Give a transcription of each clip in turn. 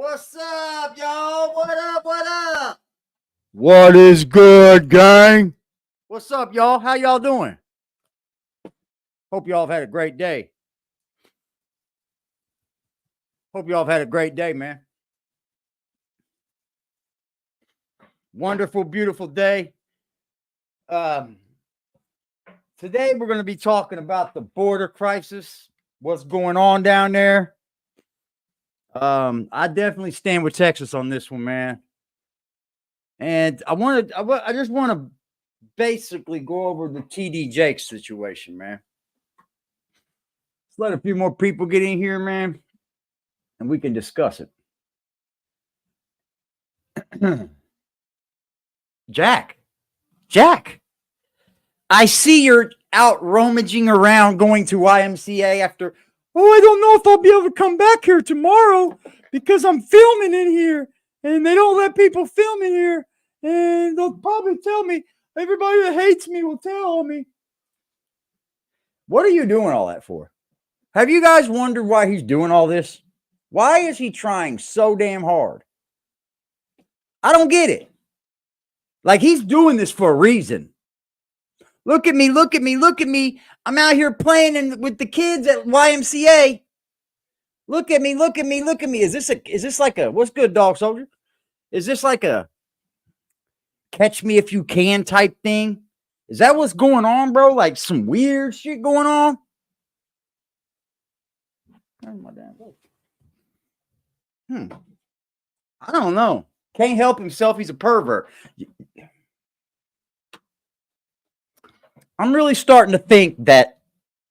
What's up, y'all? What up? What up? What is good, gang? What's up, y'all? How y'all doing? Hope y'all have had a great day. Hope y'all have had a great day, man. Wonderful, beautiful day. Today we're going to be talking about the border crisis. What's going on down there? I definitely stand with Texas on this one, man. And I just want to basically go over the TD Jakes situation, man. Let's let a few more people get in here, man, and we can discuss it. Jack, I see you're out rummaging around going to YMCA after. Oh, I don't know if I'll be able to come back here tomorrow because I'm filming in here and they don't let people film in here. And they'll probably tell me, everybody that hates me will tell me. What are you doing all that for? Have you guys wondered why he's doing all this? Why is he trying so damn hard? I don't get it. Like, he's doing this for a reason. Look at me, look at me, look at me. I'm out here playing with the kids at YMCA. Look at me, look at me, look at me. Is this like a, what's good, dog soldier? Is this like a catch me if you can type thing? Is that what's going on, bro? Like some weird shit going on? I don't know. Can't help himself. He's a pervert. I'm really starting to think that,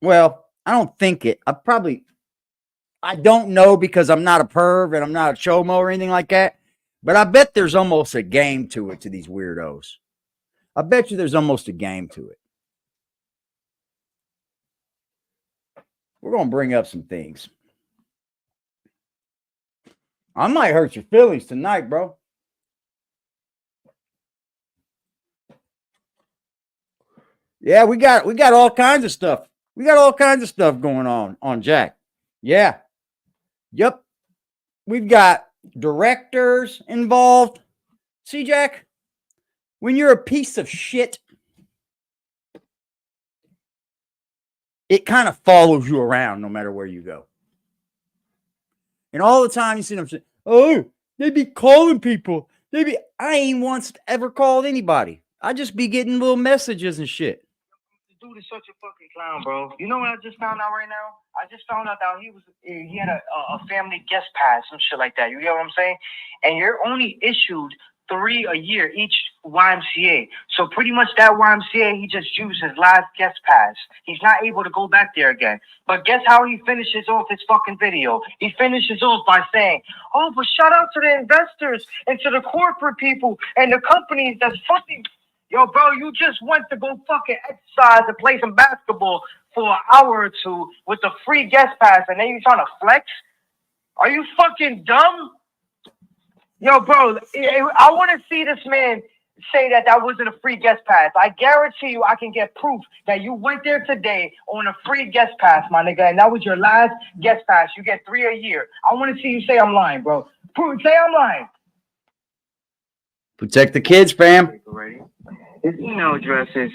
well, I don't think it. I don't know because I'm not a perv and I'm not a chomo or anything like that. But I bet there's almost a game to it to these weirdos. I bet you there's almost a game to it. We're going to bring up some things. I might hurt your feelings tonight, bro. Yeah, we got all kinds of stuff. We got all kinds of stuff going on Jack. Yeah. Yep. We've got directors involved. See, Jack, when you're a piece of shit, it kind of follows you around no matter where you go. And all the time you see them say, oh, they be calling people. I ain't once ever called anybody. I just be getting little messages and shit. The dude is such a fucking clown, bro. You know what I just found out right now? I just found out that he had a family guest pass and shit like that. You get what I'm saying? And you're only issued 3 a year each YMCA. So pretty much that YMCA, he just used his last guest pass. He's not able to go back there again. But guess how he finishes off his fucking video? He finishes off by saying, oh, but shout out to the investors and to the corporate people and the companies that's fucking... Yo, bro, you just went to go fucking exercise and play some basketball for an hour or two with a free guest pass, and then you trying to flex? Are you fucking dumb? Yo, bro, I want to see this man say that wasn't a free guest pass. I guarantee you I can get proof that you went there today on a free guest pass, my nigga, and that was your last guest pass. You get 3 a year. I want to see you say I'm lying, bro. Say I'm lying. Protect the kids, fam. His email address is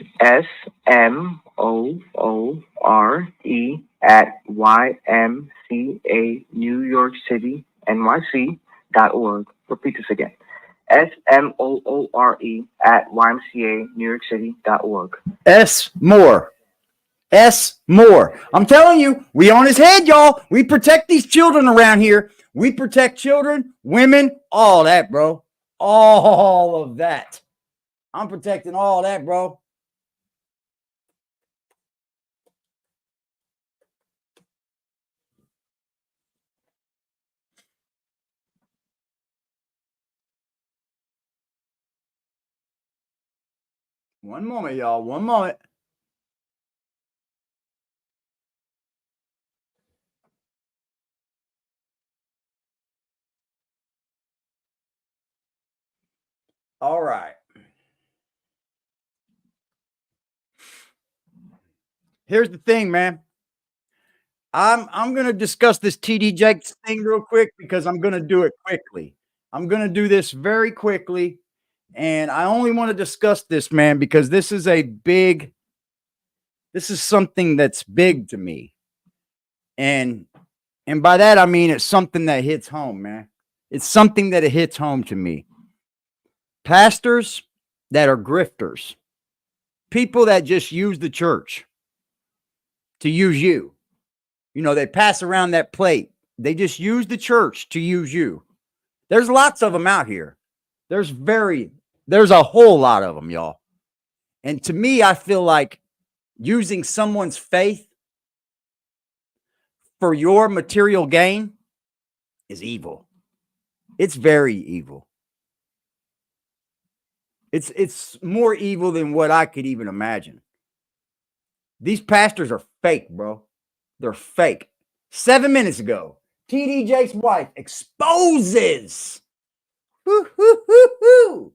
SMOORE@YMCA New York City NYC.org. Repeat this again. SMOORE@YMCA New York City.org. S more. I'm telling you, we on his head, y'all. We protect these children around here. We protect children, women, all that, bro. All of that. I'm protecting all that, bro. One moment, y'all. One moment. All right. Here's the thing, man. I'm going to discuss this TD Jakes thing real quick because I'm going to do it quickly. I'm going to do this very quickly. And I only want to discuss this, man, because this is something that's big to me. And by that, I mean, it's something that hits home, man. It's something that it hits home to me. Pastors that are grifters, people that just use the church to use you. You know, they pass around that plate. They just use the church to use you. There's lots of them out here. There's a whole lot of them, y'all. And to me, I feel like using someone's faith for your material gain is evil. It's very evil. It's more evil than what I could even imagine. These pastors are fake, bro. They're fake. 7 minutes ago, TD Jakes' wife exposes. Do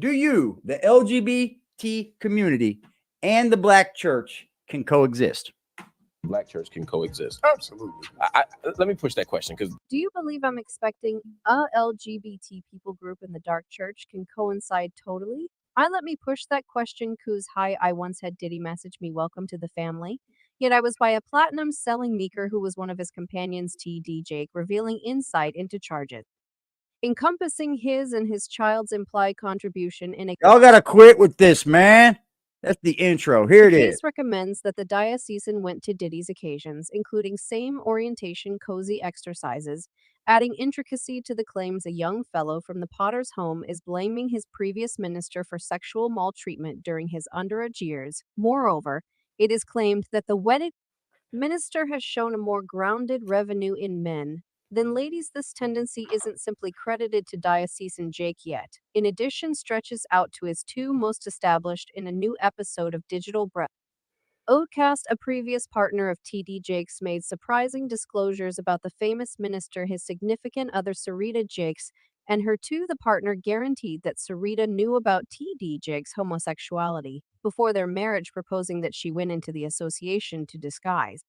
you, the LGBT community, and the black church can coexist? Black church can coexist. Absolutely. Let me push that question because Do you believe I'm expecting a LGBT people group in the dark church can coincide totally? Let me push that question cause hi, I once had Diddy message me welcome to the family. Yet I was by a platinum selling meeker who was one of his companions, TD Jake, revealing insight into charges, encompassing his and his child's implied contribution in a Y'all gotta quit with this, man. That's the intro. Here it The is. case recommends that the diocesan went to Diddy's occasions, including same orientation cozy exercises, adding intricacy to the claims a young fellow from the Potter's home is blaming his previous minister for sexual maltreatment during his underage years. Moreover, it is claimed that the wedded minister has shown a more grounded revenue in men than ladies. This tendency isn't simply credited to diocesan Jake yet. In addition, stretches out to his two most established in a new episode of Digital Breath. Oatcast, a previous partner of TD Jakes, made surprising disclosures about the famous minister. His significant other, Sarita Jakes, and her the partner guaranteed that Sarita knew about TD Jakes' homosexuality before their marriage, proposing that she went into the association to disguise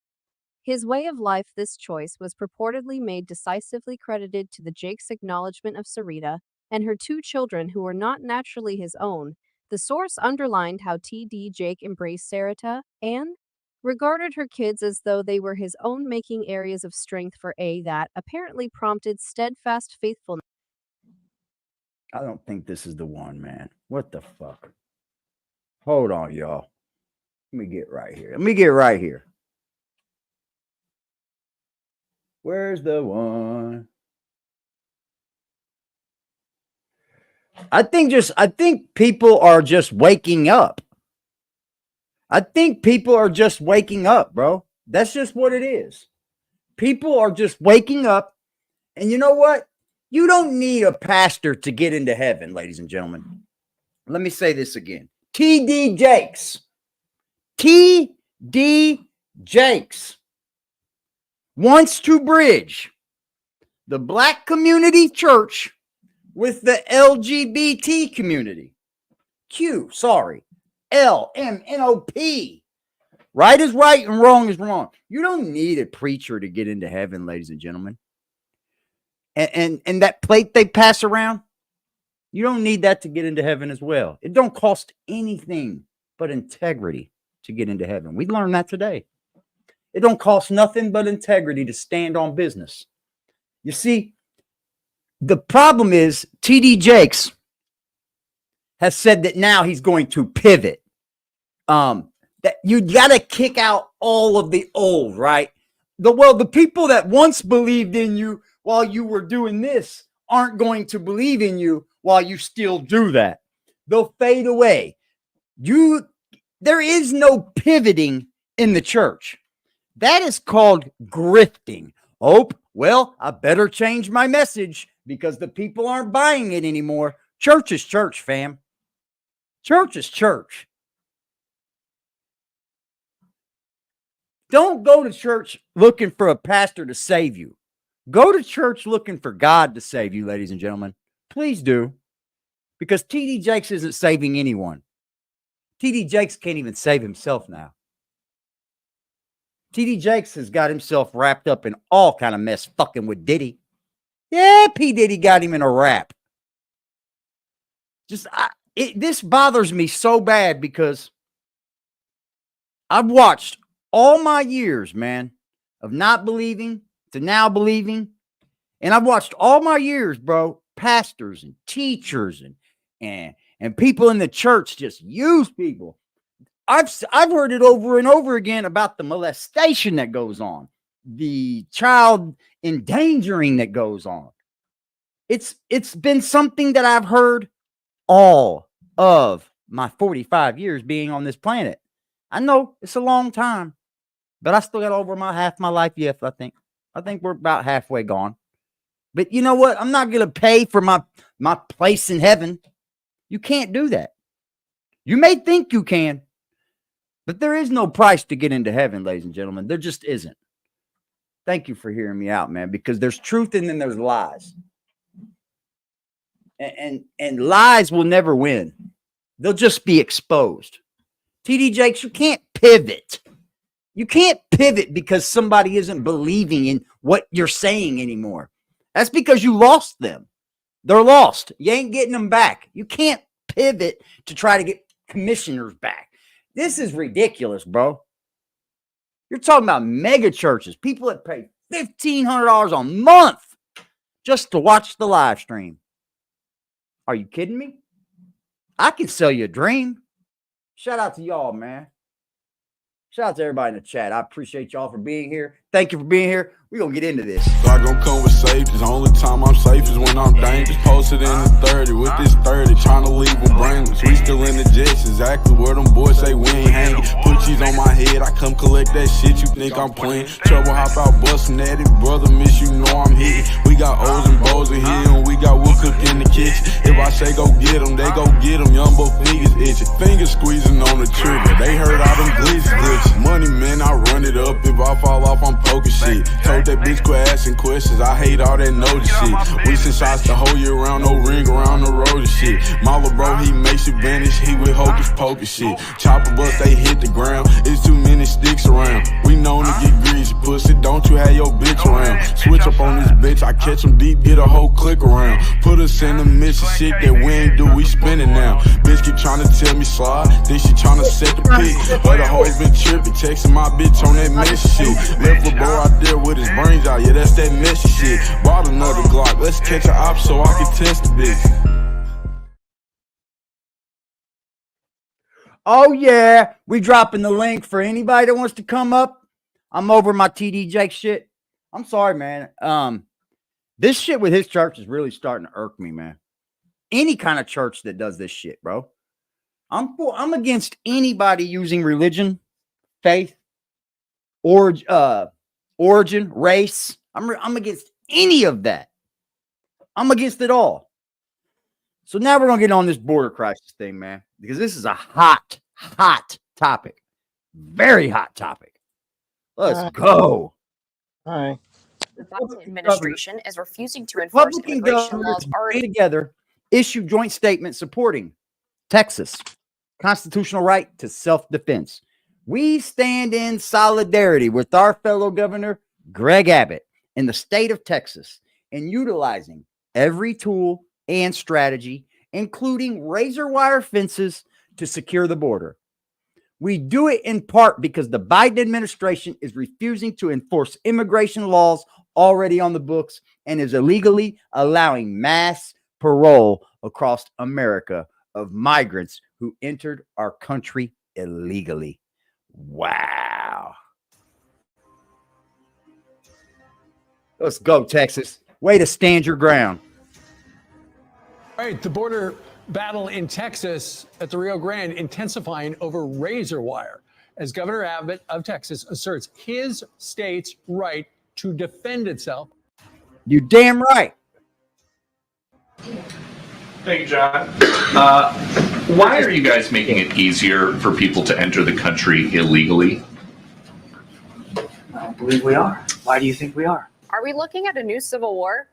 his way of life. This choice was purportedly made decisively credited to the Jake's acknowledgement of Sarita and her two children who were not naturally his own. The source underlined how TD Jake embraced Sarita and regarded her kids as though they were his own, making areas of strength for that apparently prompted steadfast faithfulness. I don't think this is the one, man. What the fuck? Hold on, y'all. Let me get right here. Where's the one? I think people are just waking up. Bro. That's just what it is. People are just waking up. And you know what? You don't need a pastor to get into heaven, ladies and gentlemen. Let me say this again. TD Jakes wants to bridge the black community church with the LGBT community. LMNOP. Right is right and wrong is wrong. You don't need a preacher to get into heaven, ladies and gentlemen. And that plate they pass around, you don't need that to get into heaven as well. It don't cost anything but integrity to get into heaven. We learned that today. It don't cost nothing but integrity to stand on business. You see, the problem is TD Jakes has said that now he's going to pivot. That you got to kick out all of the old, right? The people that once believed in you while you were doing this aren't going to believe in you while you still do that. They'll fade away. There is no pivoting in the church. That is called grifting. Oh, well, I better change my message because the people aren't buying it anymore. Church is church, fam. Church is church. Don't go to church looking for a pastor to save you. Go to church looking for God to save you, ladies and gentlemen. Please do. Because TD Jakes isn't saving anyone. TD Jakes can't even save himself now. TD Jakes has got himself wrapped up in all kind of mess fucking with Diddy. Yeah, P. Diddy got him in a rap. This bothers me so bad because I've watched all my years, man, of not believing to now believing. And I've watched all my years, bro, pastors and teachers and people in the church just use people. I've heard it over and over again about the molestation that goes on, the child endangering that goes on. It's been something that I've heard all of my 45 years being on this planet. I know it's a long time, but I still got over half my life left, I think. I think we're about halfway gone. But you know what? I'm not going to pay for my place in heaven. You can't do that. You may think you can, but there is no price to get into heaven, ladies and gentlemen. There just isn't. Thank you for hearing me out, man, because there's truth and then there's lies. And lies will never win. They'll just be exposed. TD Jakes, you can't pivot. You can't pivot because somebody isn't believing in what you're saying anymore. That's because you lost them. They're lost. You ain't getting them back. You can't pivot to try to get commissioners back. This is ridiculous, bro. You're talking about mega churches, people that pay $1,500 a month just to watch the live stream. Are you kidding me? I can sell you a dream. Shout out to y'all, man. Shout out to everybody in the chat. I appreciate y'all for being here. Thank you for being here. We're going to get into this. I gon' come with safety. The only time I'm safe is when I'm dangerous. Posted in the 30 with this 30, trying to leave them brainless. We still in the jets, exactly where them boys say we ain't hanging. Put cheese on my head, I come collect that shit. You think I'm playing? Trouble hop out busting at it. Brother, miss you know I'm hitting. We got O's and Bo's in here, and we got wood cook in the kitchen. If I say go get them, they go get them. Young boy fingers itching. Fingers squeezing on the trigger. They heard all them glitches. Money, man, I run it up. If I fall off, I'm poking shit. Told that bitch quit asking questions. I hate all that notice shit. We send shots the whole year round, no ring around the road and shit. Mama bro, he makes you vanish. He with hocus pocus shit. Chopper bus, they hit the ground. It's too many sticks around. We known to get greasy, pussy. Don't you have your bitch around? Switch up on this bitch. I catch him deep, get a whole click around. Put us in the mission shit that we ain't do. We spinning now. Bitch keep trying to tell me slide. Then she trying to set the pick. Other hoes been tripping, texting my bitch on that messy shit. Left the boy out there with his brains out. Yeah, that's that messy shit. Bought another Glock. Let's catch an op so I can test the bitch. Oh, yeah. We dropping the link for anybody that wants to come up. I'm over my TD Jake shit. I'm sorry, man. This shit with his church is really starting to irk me, man. Any kind of church that does this shit, bro. I'm against anybody using religion, faith, origin, race. I'm against any of that. I'm against it all. So now we're going to get on this border crisis thing, man, because this is a hot topic. Very hot topic. Let's go. All right. The Biden administration is refusing to enforce Republican immigration laws governors already together issue joint statement supporting Texas constitutional right to self-defense. We stand in solidarity with our fellow governor, Greg Abbott, in the state of Texas in utilizing every tool and strategy, including razor wire fences to secure the border. We do it in part because the Biden administration is refusing to enforce immigration laws already on the books and is illegally allowing mass parole across America of migrants who entered our country illegally. Wow. Let's go, Texas. Way to stand your ground. All right, the border battle in Texas at the Rio Grande intensifying over razor wire as Governor Abbott of Texas asserts his state's right to defend itself. You damn right. Thank you, John. Why are you guys making it easier for people to enter the country illegally? I don't believe we are. Why do you think we are? Are we looking at a new civil war?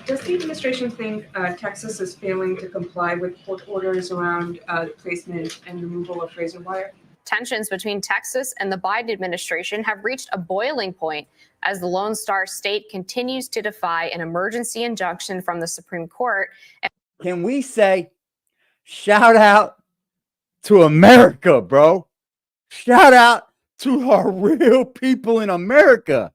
Does the administration think Texas is failing to comply with court orders around placement and removal of razor wire? Tensions between Texas and the Biden administration have reached a boiling point as the Lone Star State continues to defy an emergency injunction from the Supreme Court. Can we say, shout out to America, bro? Shout out to our real people in America.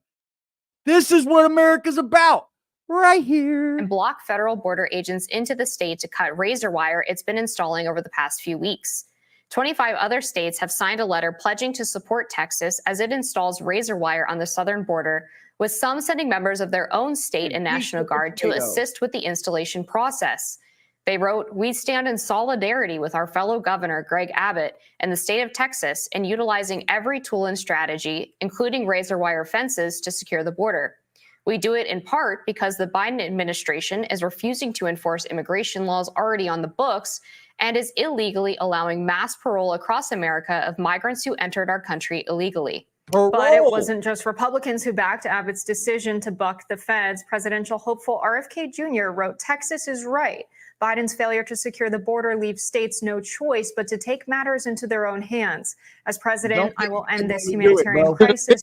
This is what America's about right here. And block federal border agents into the state to cut razor wire it's been installing over the past few weeks. 25 other states have signed a letter pledging to support Texas as it installs razor wire on the southern border, with some sending members of their own state and National Guard to assist with the installation process. They wrote, "We stand in solidarity with our fellow governor, Greg Abbott, and the state of Texas in utilizing every tool and strategy, including razor wire fences, to secure the border. We do it in part because the Biden administration is refusing to enforce immigration laws already on the books and is illegally allowing mass parole across America of migrants who entered our country illegally." But it wasn't just Republicans who backed Abbott's decision to buck the feds. Presidential hopeful RFK Jr. wrote, "Texas is right. Biden's failure to secure the border leaves states no choice but to take matters into their own hands. As president, I will end this humanitarian crisis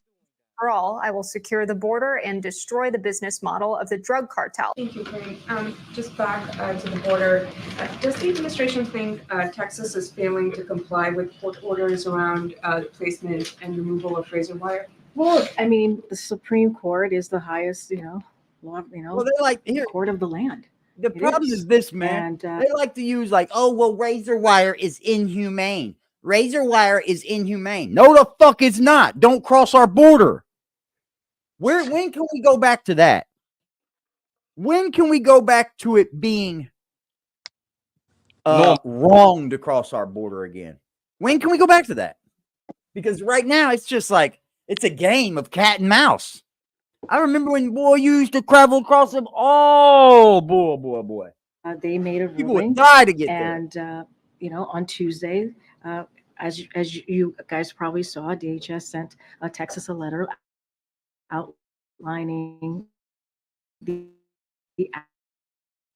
for all. I will secure the border and destroy the business model of the drug cartel." Thank you, Corinne. Just back to the border. Does the administration think Texas is failing to comply with court orders around the placement and removal of razor wire? Well, I mean, the Supreme Court is the highest, law, Well, they like here court of the land. The problem is this, man. And, they like to use like, oh, well, razor wire is inhumane. Razor wire is inhumane. No, the fuck it's not. Don't cross our border. When can we go back to that? When can we go back to it being wrong to cross our border again? When can we go back to that? Because right now it's just like, it's a game of cat and mouse. I remember when you used to travel across them. Oh, boy. They made a People ruling. would die to get and, on Tuesday, as you guys probably saw, DHS sent Texas a letter outlining the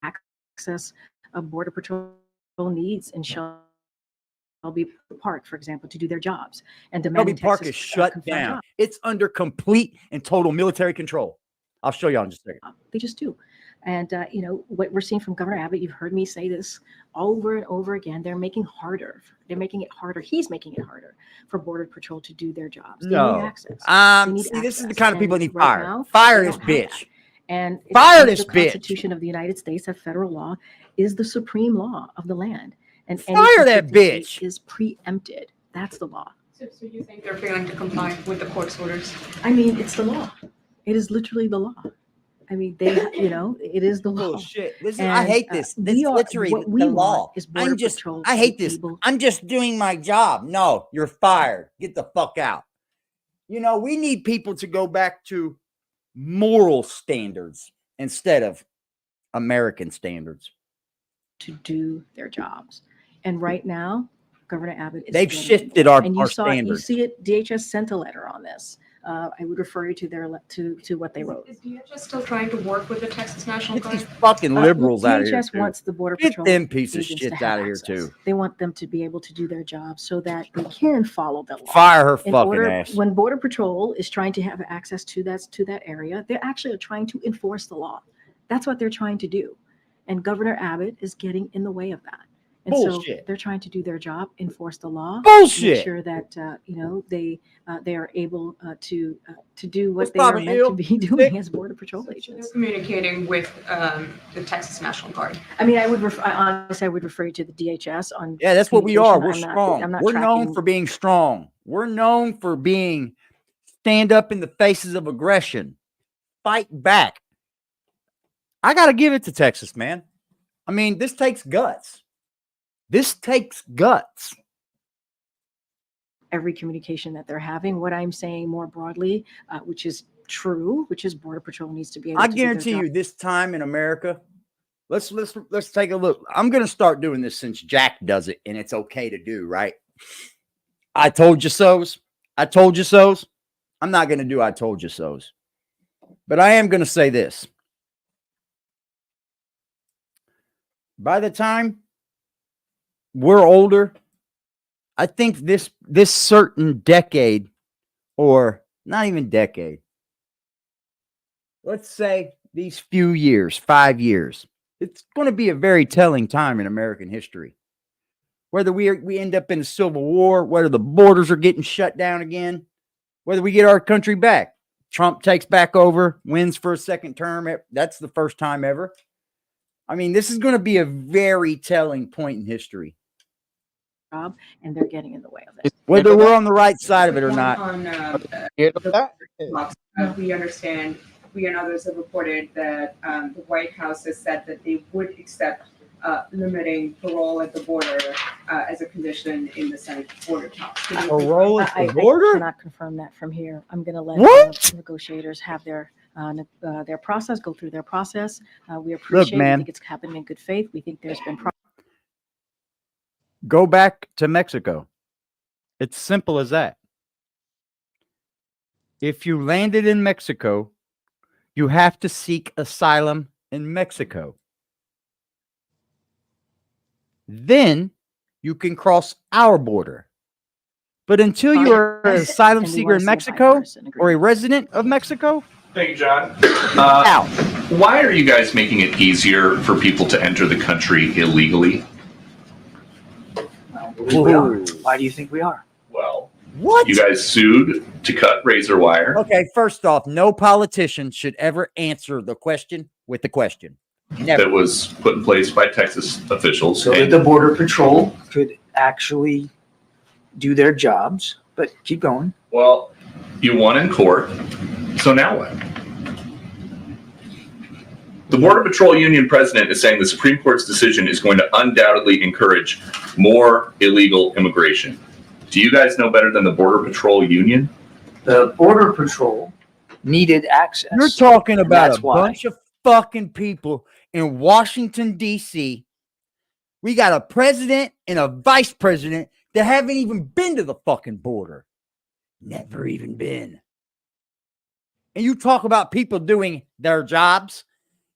access of Border Patrol needs in Shelby Park, for example, to do their jobs. And Shelby Park is shut down. It's under complete and total military control. I'll show you in just a second. They just do. And, what we're seeing from Governor Abbott, you've heard me say this over and over again. They're making it harder. He's making it harder for Border Patrol to do their jobs. They need access. See, this is the kind of people that need fired. Now, Fire this bitch. And fire this the bitch. Constitution of the United States, that federal law is the supreme law of the land. And fire that bitch is preempted. That's the law. So you think they're failing to comply with the court's orders? I mean, it's the law. It is literally the law. I mean, it is the law. Bullshit. I hate this. This is literally the law. I hate this. I'm just doing my job. No, you're fired. Get the fuck out. We need people to go back to moral standards instead of American standards. To do their jobs. And right now, Governor Abbott is they've shifted our standards. You see it, DHS sent a letter on this. I would refer you to to what they wrote. Is DHS still trying to work with the Texas National Guard? These fucking liberals out of here. DHS wants the Border Patrol. Get them piece of agents shit out of here too. They want them to be able to do their job so that they can follow the law. Fire her fucking ass. When Border Patrol is trying to have access to that area, they're actually trying to enforce the law. That's what they're trying to do. And Governor Abbott is getting in the way of that. And Bullshit. So they're trying to do their job, enforce the law, Bullshit. make sure that they are able to do what they are meant to be doing as Border Patrol agents. They're communicating with the Texas National Guard. I mean, honestly, I would refer you to the DHS on. Yeah, that's what we are. We're I'm strong. not We're tracking. known for being strong. We're known for being stand up in the faces of aggression, fight back. I got to give it to Texas, man. I mean, this takes guts. This takes guts. Every communication that they're having. What I'm saying more broadly, which is true, which is Border Patrol needs to be able to do their guarantee job. you this time in America, let's take a look. I'm going to start doing this since Jack does it and it's okay to do, right? I told you so's. I told you so's. I'm not going to do I told you so's. But I am going to say this. By the time we're older, I think this certain decade, or not even decade, let's say these few years, 5 years, it's going to be a very telling time in American history. Whether we end up in a civil war, whether the borders are getting shut down again, whether we get our country back, Trump takes back over, wins for a second term. That's the first time ever. I mean, this is going to be a very telling point in history. And they're getting in the way of it. Whether we're on the right side of it or not. We understand, we and others have reported that the White House has said that they would accept limiting parole at the border as a condition in the Senate border talks. Parole at the I border? cannot confirm that from here. I'm going to let negotiators have their process, go through their process. We appreciate it. man. We think it's happening in good faith. We think there's been Go back to Mexico. It's simple as that. If you landed in Mexico, you have to seek asylum in Mexico. Then you can cross our border. But until you are an asylum seeker in Mexico or a resident of Mexico, Thank you, John. Why are you guys making it easier for people to enter the country illegally? We are. Why do you think we are? Well, what? You guys sued to cut razor wire. Okay, first off, no politician should ever answer the question with the question. Never. That was put in place by Texas officials. So that the Border Patrol could actually do their jobs, but keep going. Well, you won in court, so now what? The Border Patrol Union president is saying the Supreme Court's decision is going to undoubtedly encourage more illegal immigration. Do you guys know better than the Border Patrol Union? The Border Patrol needed access. You're talking about a why. bunch of fucking people in Washington, D.C. We got a president and a vice president that haven't even been to the fucking border. Never even been. And you talk about people doing their jobs.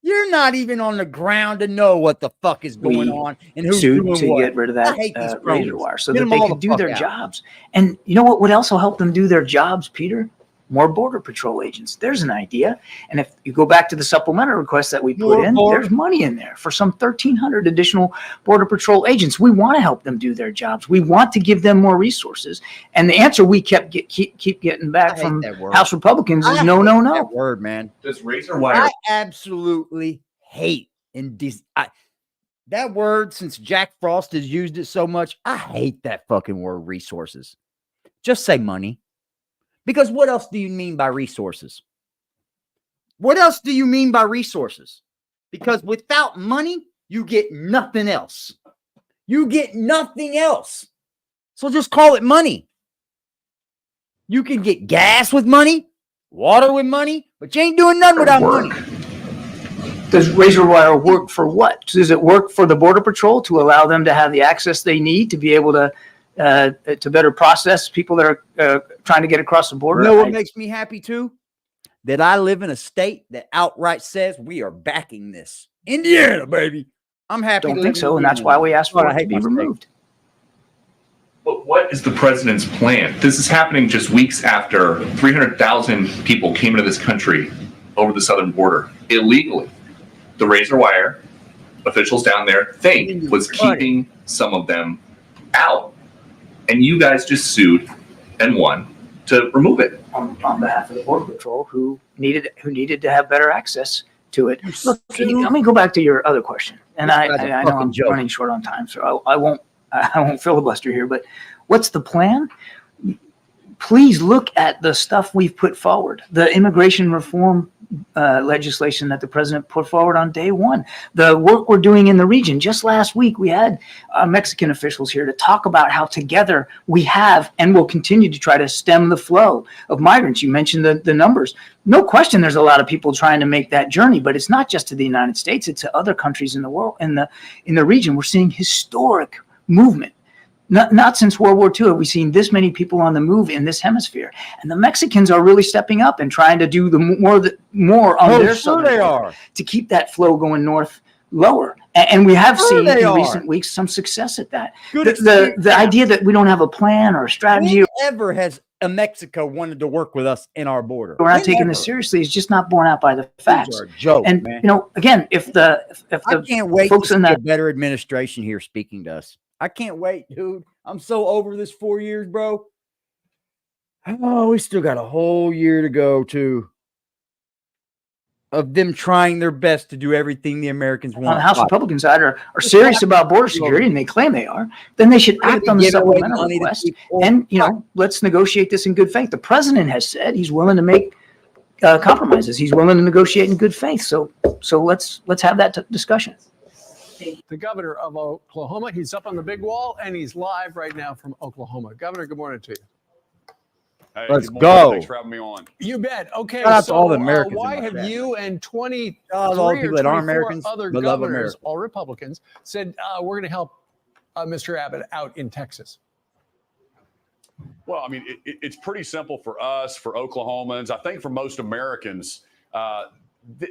You're not even on the ground to know what the fuck is going on and who's sued doing to what. get rid of that I hate these razor cronies. wire so Get that them they all could the do their fuck out. jobs. And you know what would also help them do their jobs, Peter? More Border Patrol agents. There's an idea. And if you go back to the supplemental request that we put in, there's money in there for some 1,300 additional Border Patrol agents. We want to help them do their jobs. We want to give them more resources. And the answer we keep getting back from House Republicans is no, no, no. That word, man. Does razor wire? I absolutely hate that word. Since Jack Frost has used it so much, I hate that fucking word, resources. Just say money. Because what else do you mean by resources? What else do you mean by resources? Because without money, you get nothing else. You get nothing else. So just call it money. You can get gas with money, water with money, but you ain't doing nothing without money. Does razor wire work for what? Does it work for the Border Patrol to allow them to have the access they need to be able to better process people that are trying to get across the border? You know what makes me happy too? That I live in a state that outright says we are backing this. Indiana, baby. I'm happy. Don't think so, and that's why we asked for it to be removed. But what is the president's plan? This is happening just weeks after 300,000 people came into this country over the southern border illegally. The razor wire officials down there think was keeping some of them out. And you guys just sued and won to remove it. On behalf of the Border Patrol, who needed to have better access to it. Look, let me go back to your other question. And I know I'm running short on time, so I won't filibuster here. But what's the plan? Please look at the stuff we've put forward. The immigration reform legislation that the president put forward on day one. The work we're doing in the region. Just last week, we had Mexican officials here to talk about how together we have and will continue to try to stem the flow of migrants. You mentioned the numbers. No question there's a lot of people trying to make that journey, but it's not just to the United States, it's to other countries in the world, in the region. We're seeing historic movement. Not since World War II have we seen this many people on the move in this hemisphere. And the Mexicans are really stepping up and trying to do more on their southern border to keep that flow going north lower. And we have Sure seen they in are. recent weeks some success at that. Good The idea that we don't have a plan or a strategy, Whenever has Mexico wanted to work with us in our border? we're not taking Whenever. this seriously, is just not borne out by the These facts. are a joke, And man. you know, again, if the I can't wait folks to in see a that better administration here speaking to us. I can't wait, dude. I'm so over this 4 years, bro. Oh, we still got a whole year to go, too, of them trying their best to do everything the Americans want. on the House Republican side are serious about border security, and they claim they are, then they should act on the supplemental request. And, you know, let's negotiate this in good faith. The president has said he's willing to make compromises. He's willing to negotiate in good faith. So let's have that discussion. The governor of Oklahoma, he's up on the big wall, and he's live right now from Oklahoma. Governor, good morning to you. Hey, Let's good morning. go. Thanks for having me on. You bet. Okay, Shout out to so all the Americans why in my have chat. you and 23 Shout out to all the or people that aren't 24 Americans, other but love governors, America. all Republicans, said we're going to help Mr. Abbott out in Texas? Well, I mean, it's pretty simple for us, for Oklahomans. I think for most Americans,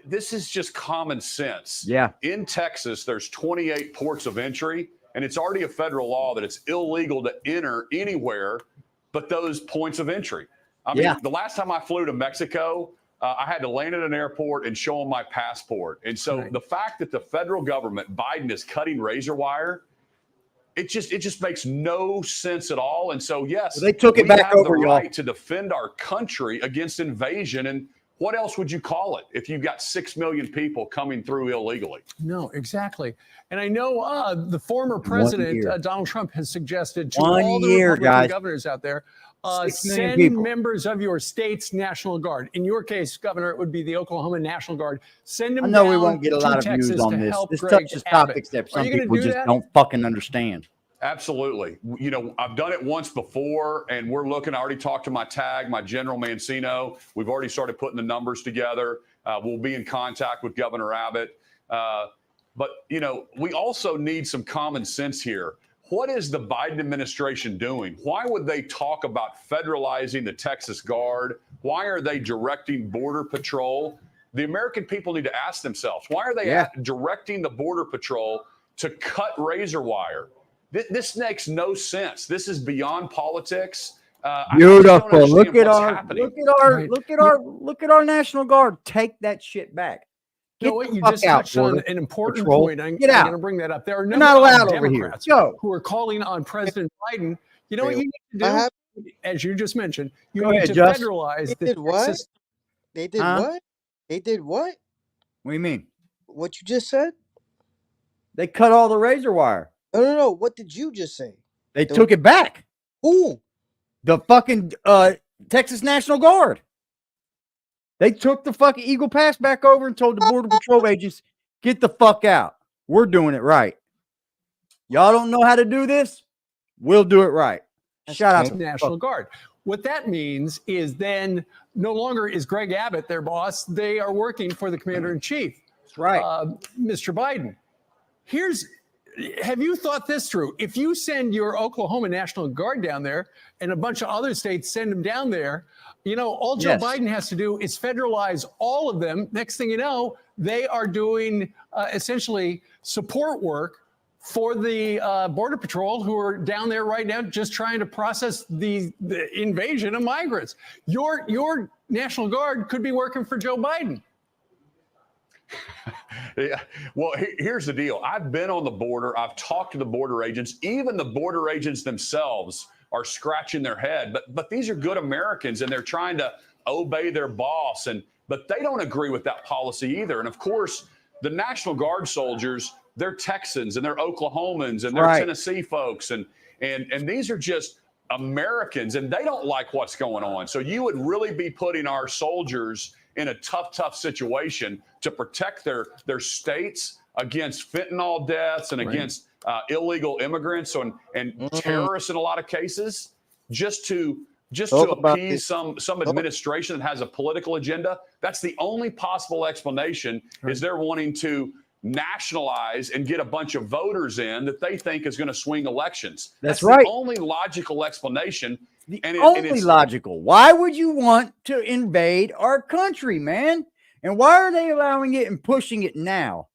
this is just common sense. Yeah. In Texas, there's 28 ports of entry, and it's already a federal law that it's illegal to enter anywhere but those points of entry. I mean, the last time I flew to Mexico, I had to land at an airport and show them my passport. And so the fact that the federal government, Biden, is cutting razor wire, it just makes no sense at all. And so, yes, they took it back have over, the y'all. right to defend our country against invasion. And what else would you call it if you've got 6 million people coming through illegally? No, exactly. And I know the former president, Donald Trump, has suggested to all the Republican governors out there, 6 million send people. members of your state's National Guard. In your case, Governor, it would be the Oklahoma National Guard. Send them I know down we won't get a to lot of Texas views on to this. help This Greg touches Abbott. topics that Are some you gonna people do just that? don't fucking understand. Absolutely. You know, I've done it once before, and we're looking. I already talked to my tag, my General Mancino. We've already started putting the numbers together. We'll be in contact with Governor Abbott. But, you know, we also need some common sense here. What is the Biden administration doing? Why would they talk about federalizing the Texas Guard? Why are they directing Border Patrol? The American people need to ask themselves, why are they directing the Border Patrol to cut razor wire? This makes no sense. This is beyond politics. Beautiful. Look at our National Guard. Take that shit back. You know what? You just touched on an important point. I'm Get out. going to bring that up. There are a You're number not allowed of over here. Democrats Go. who are calling on President Biden. You know what you need to do? As you just mentioned, you Go need ahead, to Just. federalize They the did what? Texas. They did Huh? what? They did what? What do you mean? What you just said? They cut all the razor wire. No. What did you just say? They took it back. Who? The fucking Texas National Guard. They took the fucking Eagle Pass back over and told the Border Patrol agents, get the fuck out. We're doing it right. Y'all don't know how to do this? We'll do it right. Shout out to National Guard. What that means is then no longer is Greg Abbott their boss. They are working for the commander in chief. That's right. Mr. Biden. Have you thought this through? If you send your Oklahoma National Guard down there and a bunch of other states send them down there, you know, all Joe Biden has to do is federalize all of them. Next thing you know, they are doing essentially support work for the Border Patrol who are down there right now just trying to process the invasion of migrants. Your National Guard could be working for Joe Biden. Yeah. Well, here's the deal. I've been on the border. I've talked to the border agents. Even the border agents themselves are scratching their head. But these are good Americans, and they're trying to obey their boss. But they don't agree with that policy either. And of course, the National Guard soldiers, they're Texans and they're Oklahomans and they're Tennessee folks. And these are just Americans, and they don't like what's going on. So you would really be putting our soldiers in a tough situation to protect their states against fentanyl deaths and against illegal immigrants and terrorists in a lot of cases, just to appease some administration that has a political agenda. That's the only possible explanation is they're wanting to nationalize and get a bunch of voters in that they think is going to swing elections. That's right. The only logical explanation. Only logical. Why would you want to invade our country, man? And why are they allowing it and pushing it now?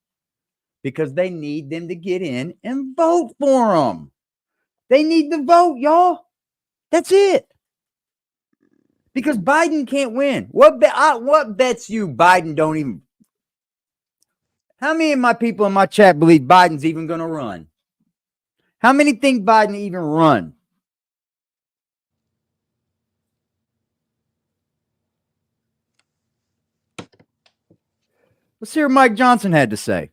because they need them to get in and vote for them. They need the vote, y'all. That's it. Because Biden can't win. What bets you Biden don't even? How many of my people in my chat believe Biden's even going to run? How many think Biden even run? Let's hear what Mike Johnson had to say.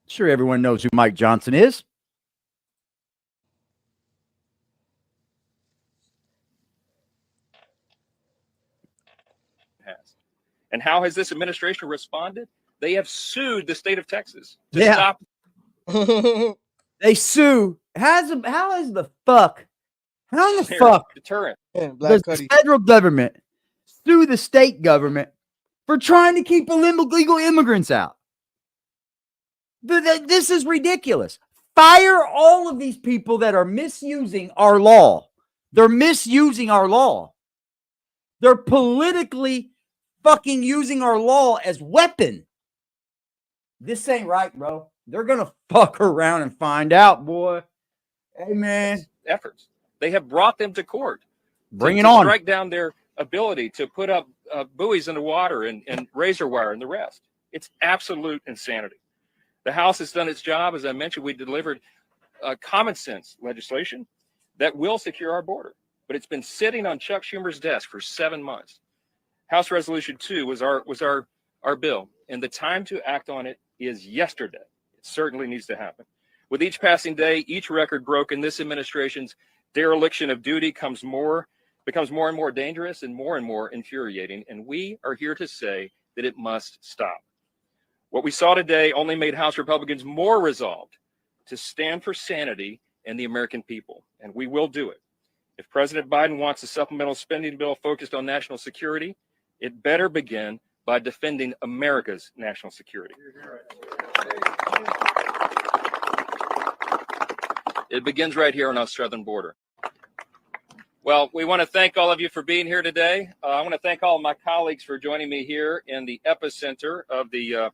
Sure, everyone knows who Mike Johnson is. And how has this administration responded? They have sued the state of Texas to stop. They sue. How in the fuck deterrent does the federal government sue the state government for trying to keep illegal immigrants out? This is ridiculous. Fire all of these people that are misusing our law. They're misusing our law. They're politically fucking using our law as weapon. This ain't right, bro. They're gonna fuck around and find out, boy. Hey, man. Efforts. They have brought them to court. Bring it on. Strike down their ability to put up buoys in the water and razor wire and the rest. It's absolute insanity. The House has done its job. As I mentioned, we delivered common sense legislation that will secure our border, but it's been sitting on Chuck Schumer's desk for 7 months. House Resolution 2 was our bill, and the time to act on it is yesterday. It certainly needs to happen. With each passing day, each record broken, this administration's dereliction of duty becomes more and more dangerous and more infuriating, and we are here to say that it must stop. What we saw today only made House Republicans more resolved to stand for sanity and the American people, and we will do it. If President Biden wants a supplemental spending bill focused on national security, it better begin by defending America's national security. It begins right here on our southern border. Well, we want to thank all of you for being here today. I want to thank all of my colleagues for joining me here in the epicenter of the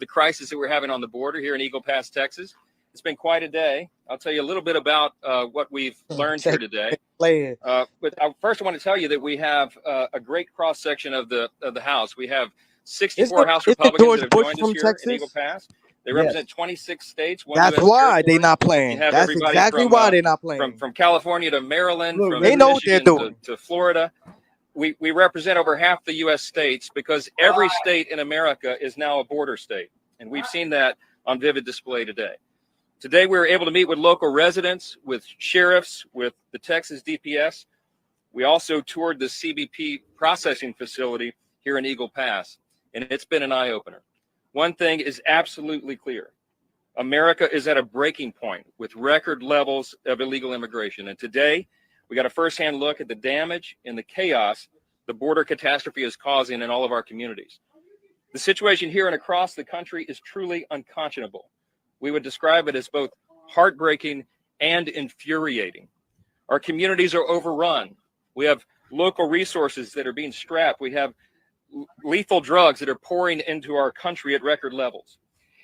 crisis that we're having on the border here in Eagle Pass, Texas. It's been quite a day. I'll tell you a little bit about what we've learned here today. But first, I want to tell you that we have a great cross section of the House. We have 64 House Republicans that have joined us here in Eagle Pass. They represent 26 states. That's why they're not playing. That's exactly why they're not playing. From California to Maryland, from they know what they're doing to Florida. We represent over half the U.S. states because every state in America is now a border state. And we've seen that on vivid display today. Today, we were able to meet with local residents, with sheriffs, with the Texas DPS. We also toured the CBP processing facility here in Eagle Pass, and it's been an eye-opener. One thing is absolutely clear. America is at a breaking point with record levels of illegal immigration. And today, we got a firsthand look at the damage and the chaos the border catastrophe is causing in all of our communities. The situation here and across the country is truly unconscionable. We would describe it as both heartbreaking and infuriating. Our communities are overrun. We have local resources that are being strapped. We have lethal drugs that are pouring into our country at record levels.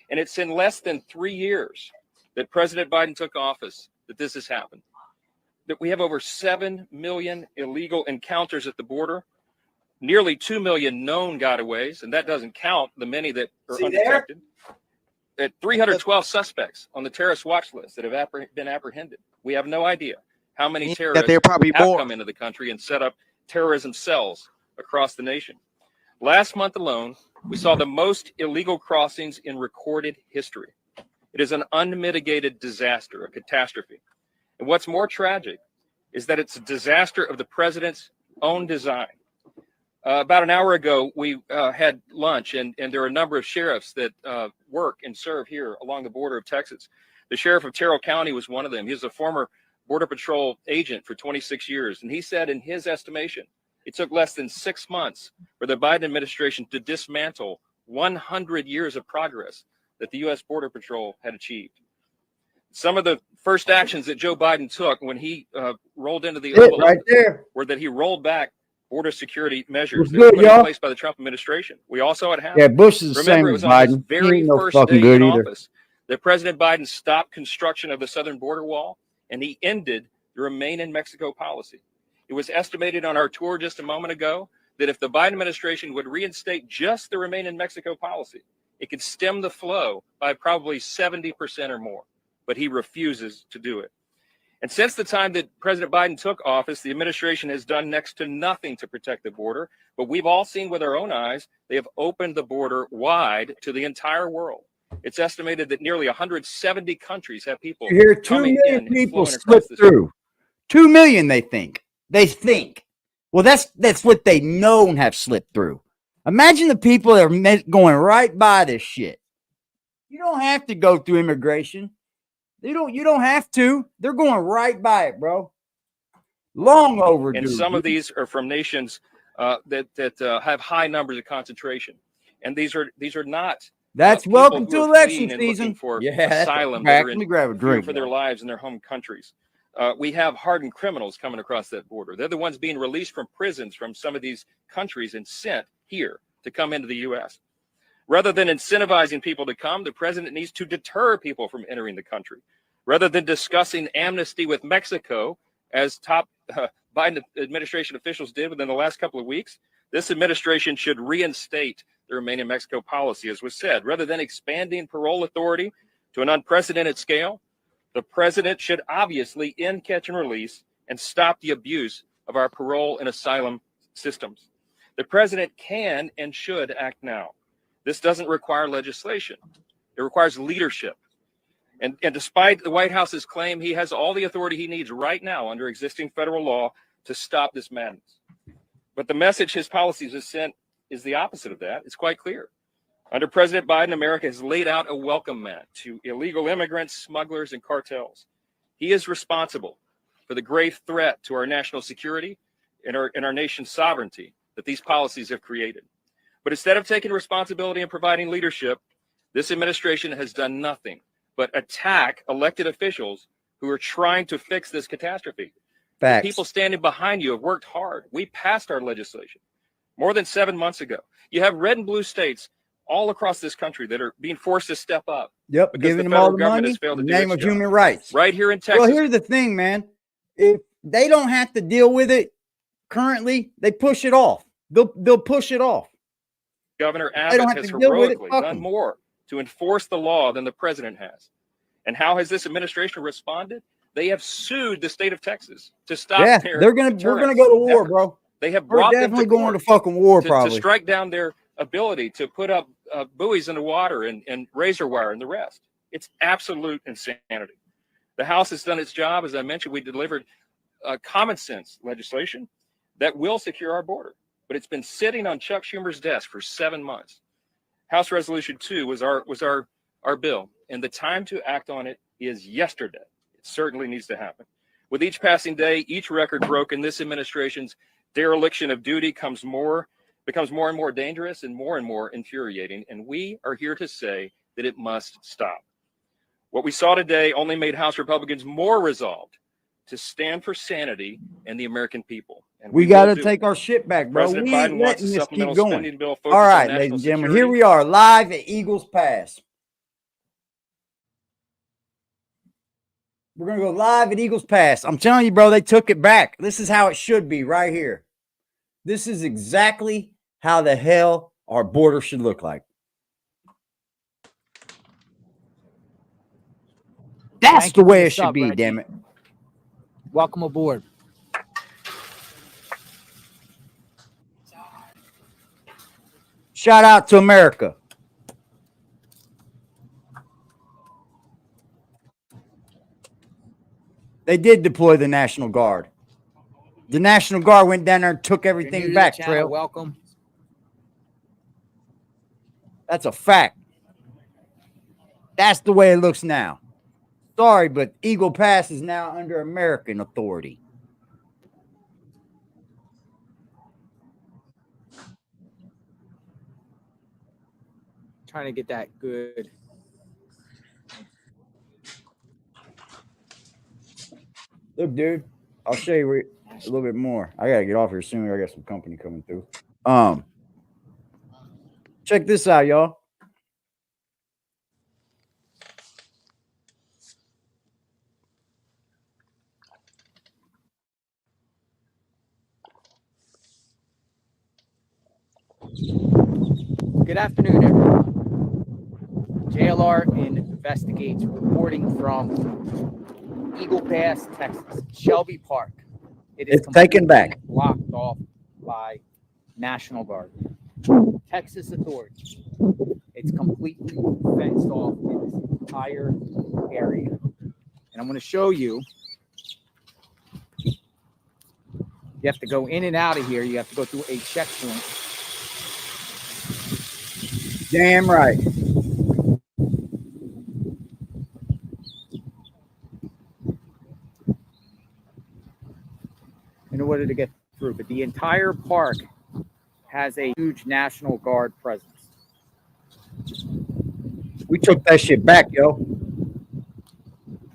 And it's in less than 3 years that President Biden took office that this has happened. That we have over 7 million illegal encounters at the border, nearly 2 million known gotaways, and that doesn't count the many that are undetected. At 312 suspects on the terrorist watch list that have been apprehended. We have no idea how many terrorists have come into the country and set up terrorism cells across the nation. Last month alone, we saw the most illegal crossings in recorded history. It is an unmitigated disaster, a catastrophe. And what's more tragic is that it's a disaster of the president's own design. About an hour ago, we had lunch, and there are a number of sheriffs that work and serve here along the border of Texas. The sheriff of Terrell County was one of them. He was a former Border Patrol agent for 26 years. And he said in his estimation, it took less than 6 months for the Biden administration to dismantle 100 years of progress that the U.S. Border Patrol had achieved. Some of the first actions that Joe Biden took when he rolled into the Oval Office were that he rolled back border security measures that good, were put in y'all. place by the Trump administration. We all saw it happen. Yeah, Bush is the Remember, same it as was on his Biden. He very ain't no first fucking day good in either. office that President Biden stopped construction of the southern border wall, and he ended the Remain in Mexico policy. It was estimated on our tour just a moment ago that if the Biden administration would reinstate just the Remain in Mexico policy, it could stem the flow by probably 70% or more. But he refuses to do it. And since the time that President Biden took office, the administration has done next to nothing to protect the border. But we've all seen with our own eyes, they have opened the border wide to the entire world. It's estimated that nearly 170 countries have people You hear 2 coming million in people and slip flowing across this through. 2 million, they think. They think. Well, that's what they know have slipped through. Imagine the people that are going right by this shit. You don't have to go through immigration. You don't have to. They're going right by it, bro. Long overdue. And some of these are from nations that have high numbers of concentration. And these are not. That's people welcome who to are election fleeing and looking season. for Yeah, that's asylum a that fact. are Let in me grab a fear drink. for their lives in their home countries. We have hardened criminals coming across that border. They're the ones being released from prisons from some of these countries and sent here to come into the U.S. Rather than incentivizing people to come, the president needs to deter people from entering the country. Rather than discussing amnesty with Mexico, as top Biden administration officials did within the last couple of weeks, this administration should reinstate the Remain in Mexico policy, as was said. Rather than expanding parole authority to an unprecedented scale, the president should obviously end catch and release and stop the abuse of our parole and asylum systems. The president can and should act now. This doesn't require legislation. It requires leadership. And despite the White House's claim, he has all the authority he needs right now under existing federal law to stop this madness. But the message his policies have sent is the opposite of that. It's quite clear. Under President Biden, America has laid out a welcome mat to illegal immigrants, smugglers, and cartels. He is responsible for the grave threat to our national security and our nation's sovereignty that these policies have created. But instead of taking responsibility and providing leadership, this administration has done nothing but attack elected officials who are trying to fix this catastrophe. Facts. The people standing behind you have worked hard. We passed our legislation more than 7 months ago. You have red and blue states all across this country that are being forced to step up. Yep, because giving the them federal all the government money has failed in to the do name its of job. human rights. Right here in Texas. Well, here's the thing, man. If they don't have to deal with it currently, they push it off. They'll push it off. Governor They don't Abbott have has to deal with it, heroically fuck done 'em. more to enforce the law than the president has. And how has this administration responded? They have sued the state of Texas to stop Yeah, their we're gonna deterrence go to war, efforts. bro. They have We're brought them definitely to going court to fucking war, to probably. strike down their ability to put up buoys in the water and razor wire and the rest. It's absolute insanity. The House has done its job. As I mentioned, we delivered common sense legislation that will secure our border, but it's been sitting on Chuck Schumer's desk for 7 months. House Resolution 2 was our bill, and the time to act on it is yesterday. It certainly needs to happen. With each passing day, each record broken, this administration's dereliction of duty becomes more and more dangerous and more infuriating, and we are here to say that it must stop. What we saw today only made House Republicans more resolved to stand for sanity and the American people. And We will got to do take it. our shit back, bro. President We ain't Biden wants letting a this keep supplemental going. spending bill focused All on right, national ladies and gentlemen, security. here we are live at Eagles Pass. We're going to go live at Eagles Pass. I'm telling you, bro, they took it back. This is how it should be right here. This is exactly how the hell our border should look like. That's the way it should be, damn it. Welcome aboard. Shout out to America. They did deploy the National Guard. The National Guard went down there and took everything back, Trail. Welcome. That's a fact. That's the way it looks now. Sorry, but Eagle Pass is now under American authority. Trying to get that good. Look, dude, I'll show you where. a little bit more. I gotta get off here soon. I got some company coming through. Check this out, y'all. Good afternoon, everyone. JLR investigates reporting from Eagle Pass, Texas, Shelby Park. It's taken back. Blocked off by National Guard. Texas authorities. It's completely fenced off in this entire area. And I'm going to show you. You have to go in and out of here. You have to go through a checkpoint. Damn right. In order to get through, but the entire park has a huge National Guard presence. We took that shit back, yo.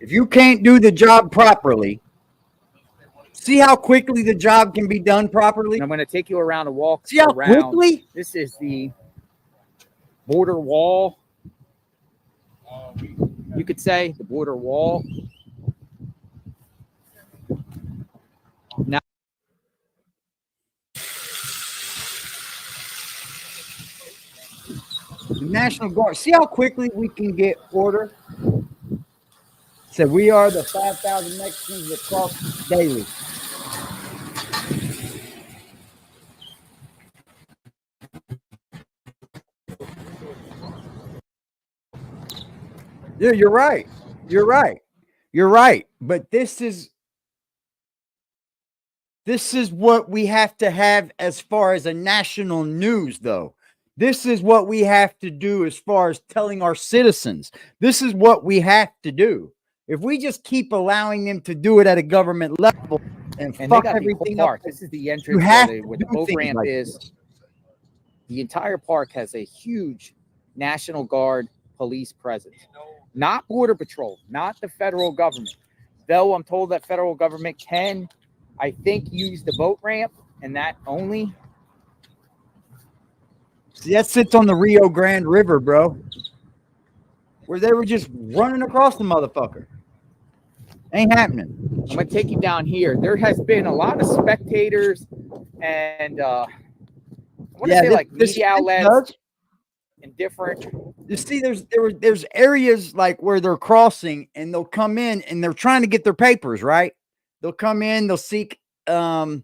If you can't do the job properly, see how quickly the job can be done properly? And I'm going to take you around a walk. See how quickly? This is the border wall. You could say the border wall. Now, the National Guard. See how quickly we can get order? Said we are the 5,000 Mexicans that cross daily. Yeah, you're right. You're right. You're right. But this is what we have to have as far as a national news, though. This is what we have to do as far as telling our citizens. This is what we have to do. If we just keep allowing them to do it at a government level and fuck everything up, this is the entrance where the boat ramp is. The entire park has a huge National Guard police presence. Not Border Patrol, not the federal government. Though I'm told that federal government can, I think, use the boat ramp, and that only. See, that sits on the Rio Grande River, bro, where they were just running across the motherfucker. Ain't happening. I'm going to take you down here. There has been a lot of spectators and I want to say like media outlets and different. You see, there's areas like where they're crossing and they'll come in and they're trying to get their papers, right? They'll come in, they'll seek like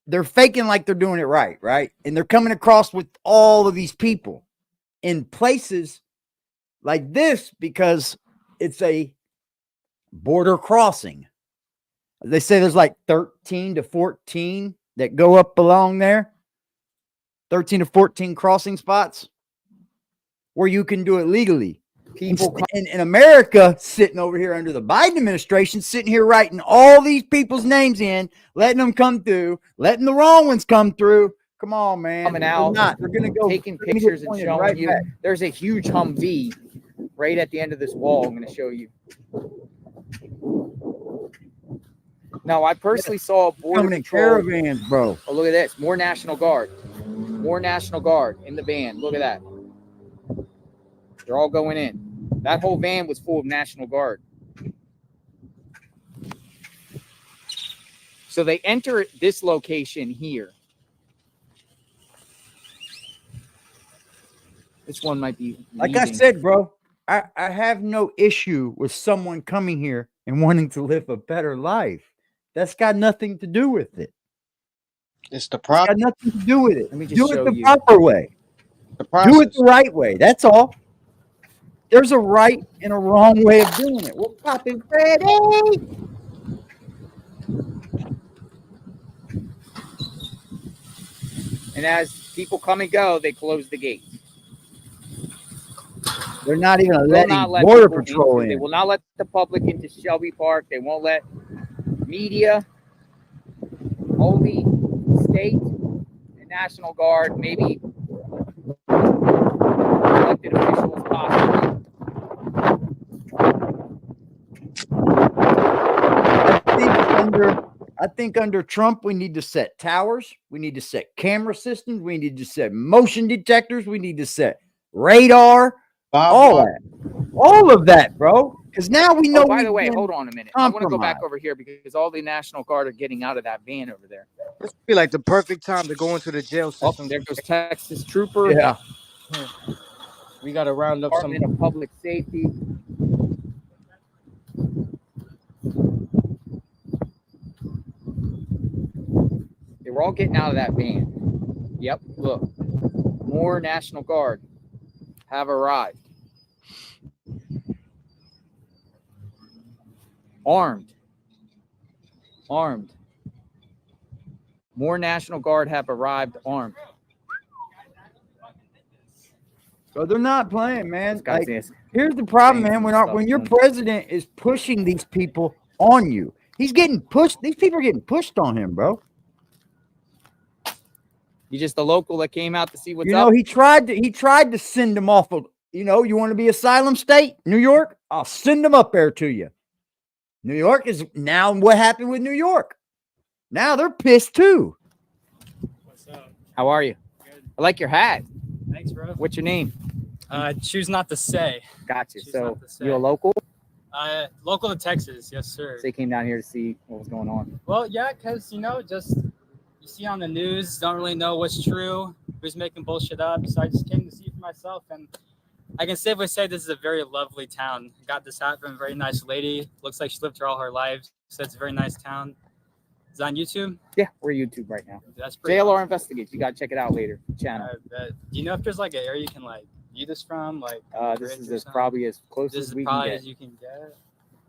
they're faking like they're doing it right? And they're coming across with all of these people in places like this because it's a border crossing. They say there's like 13 to 14 that go up along there. 13 to 14 crossing spots where you can do it legally. People in America sitting over here under the Biden administration, sitting here writing all these people's names in, letting them come through, letting the wrong ones come through. Come on, man. Coming out. They're going to go taking pictures and showing you. Back. There's a huge Humvee right at the end of this wall. I'm going to show you. Now, I personally saw a border patrol. Caravans, bro. Oh, look at this. More National Guard. More National Guard in the van. Look at that. They're all going in. That whole van was full of National Guard. So they enter this location here. This one might be like I said, bro. I have no issue with someone coming here and wanting to live a better life. That's got nothing to do with it. It's the proper. Got nothing to do with it. Let me just do show it the you. proper way. Do it the right way. That's all. There's a right and a wrong way of doing it. We're popping Freddy. And as people come and go, they close the gates. They're not even letting Border Patrol in. They will not let the public into Shelby Park. They won't let media, only state and National Guard, maybe elected officials possibly. think under Trump, we need to set towers. We need to set camera systems. We need to set motion detectors. We need to set radar. All of that, bro. Because now we know. Oh, by the way, hold on a minute. I want to go back over here because all the National Guard are getting out of that van over there. This would be like the perfect time to go into the jail system. Oh, there goes Texas Trooper. Yeah. We got to round up some Department of Public Safety. They were all getting out of that van. Yep, look. More National Guard have arrived. Armed. More National Guard have arrived armed. So they're not playing, man. Like, here's the problem, man. When your president is pushing these people on you, he's getting pushed. These people are getting pushed on him, bro. You just the local that came out to see what's You up? know, he tried to send them off of, you want to be asylum state, New York? I'll send them up there to you. New York is now what happened with New York. Now they're pissed too. What's up? How are you? Good. I like your hat. Thanks, bro. What's your name? Choose not to say. Gotcha. Choose So not to say. you a local? Local to Texas, yes, sir. So you came down here to see what was going on. Well, yeah, because, just you see on the news, don't really know what's true, who's making bullshit up. So I just came to see for myself. And I can safely say this is a very lovely town. Got this hat from a very nice lady. Looks like she lived here all her life. So it's a very nice town. Is it on YouTube? Yeah, we're YouTube right now. That's pretty JLR awesome. Investigates. You got to check it out later. Channel. Do you know if there's like an area you can view this from? This is probably as close This as is we can probably get. as you can get.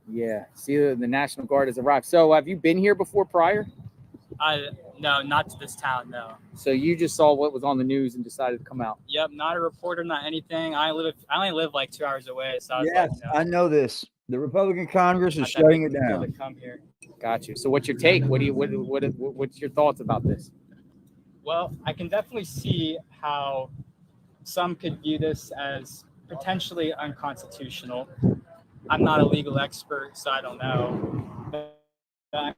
Yeah. See, the National Guard has arrived. So have you been here before prior? No, not to this town, no. So you just saw what was on the news and decided to come out. Yep, not a reporter, not anything. I only live like 2 hours away, so I was Yes, like, no. I know this. The Republican Congress is Not that shutting big it of a deal down. to come here. Got you. So what's your take? What's your thoughts about this? Well, I can definitely see how some could view this as potentially unconstitutional. I'm not a legal expert, so I don't know. But, I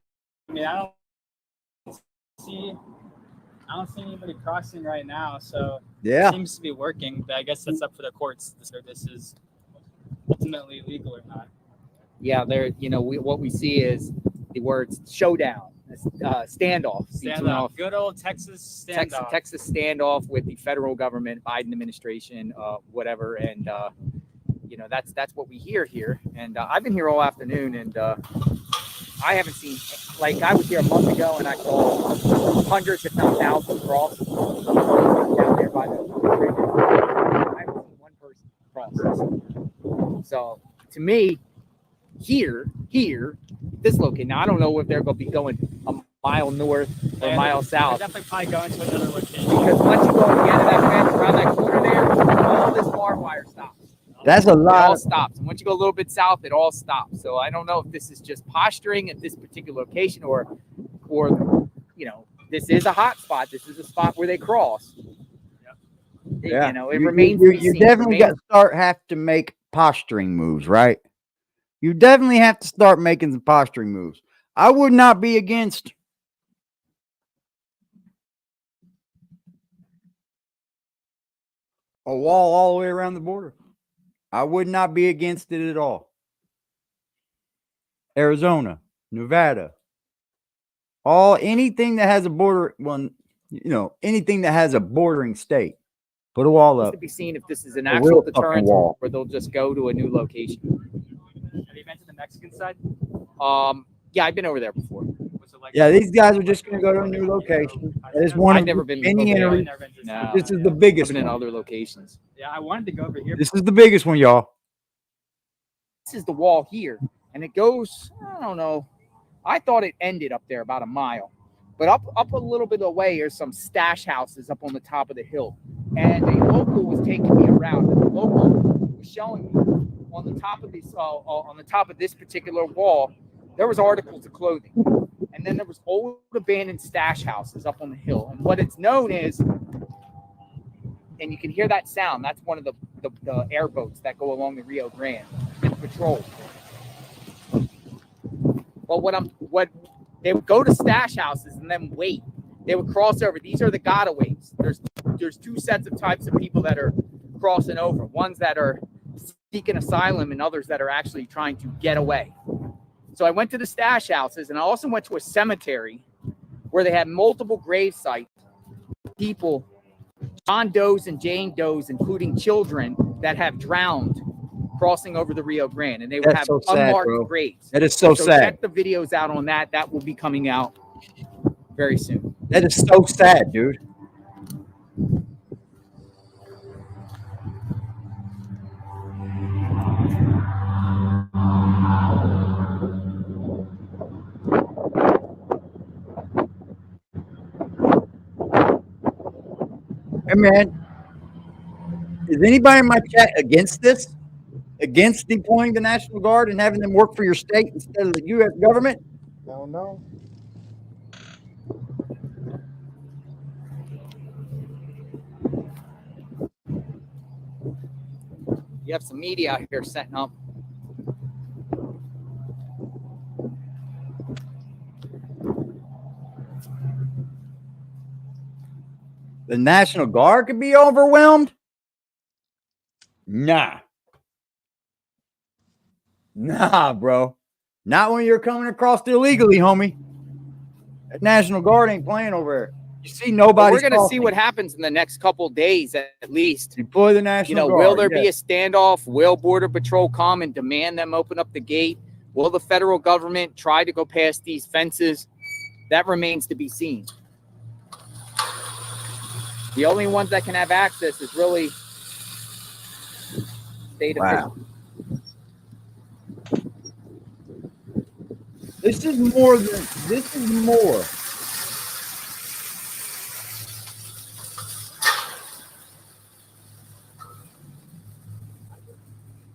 don't see anybody crossing right now, so Yeah. it seems to be working. But I guess that's up for the courts whether this is ultimately legal or not. Yeah, what we see is the words showdown, standoff. Standoff. Good old Texas standoff. Texas standoff with the federal government, Biden administration, whatever, and that's what we hear here. And I've been here all afternoon, and I haven't seen, I was here a month ago, and I saw hundreds, if not thousands, cross down there by the bridge. I haven't seen one person cross. So to me, here, this location. Now I don't know if they're going to be going a mile north or a mile south. They're definitely probably going to another location. Because once you go to the end of that fence, around that corner there, all this barbed wire stops. That's a It lot. all stops. And once you go a little bit south, it all stops. So I don't know if this is just posturing at this particular location or this is a hot spot. This is a spot where they cross. Yeah. It remains to be You seen. definitely got to have to make posturing moves, right? You definitely have to start making some posturing moves. I would not be against a wall all the way around the border. I would not be against it at all. Arizona, Nevada, anything that has a border, anything that has a bordering state, put a wall up. To be seen if this is an A actual real fucking deterrent wall. or they'll just go to a new location. Have you been to the Mexican side? Yeah, I've been over there before. What's it like? Yeah, these guys are just going to go to a new location. It's one I've of never the been many over there. interviews. No, This is the biggest I've been in one. other locations. Yeah, I wanted to go over here. This is the biggest one, y'all. This is the wall here, and it goes, I don't know. I thought it ended up there about a mile, but up a little bit away are some stash houses up on the top of the hill. And a local was taking me around, and the local was showing me on the top of this particular wall, there was articles of clothing, and then there was old abandoned stash houses up on the hill. And what it's known is, and you can hear that sound. That's one of the airboats that go along the Rio Grande and patrol. But what They would go to stash houses and then wait. They would cross over. These are the gotaways. There's two sets of types of people that are crossing over. Ones that are seeking asylum and others that are actually trying to get away. So I went to the stash houses, and I also went to a cemetery where they had multiple grave sites. People, John Does and Jane Does, including children that have drowned crossing over the Rio Grande, and they would have so sad, unmarked bro. graves. That is so sad. Check the videos out on that. That will be coming out very soon. That is so sad, dude. Hey, man, is anybody in my chat against this? Against deploying the National Guard and having them work for your state instead of the U.S. government? No, no. You have some media out here setting up. The National Guard could be overwhelmed? Nah. Nah, bro. Not when you're coming across illegally, homie. That National Guard ain't playing over there. You see nobody. We're going to see what happens in the next couple of days, at least. Deploy the National Guard. Will there be a standoff? Will Border Patrol come and demand them open up the gate? Will the federal government try to go past these fences? That remains to be seen. The only ones that can have access is really state officials. This is more than this is more.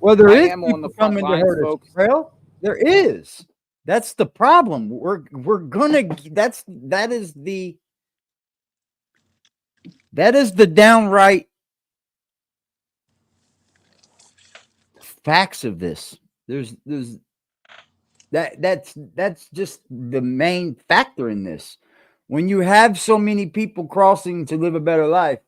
Well, there is on the coming to hurt us, Trail. There is. That's the problem. We're gonna. That is the downright facts of this. That's just the main factor in this. When you have so many people crossing to live a better life,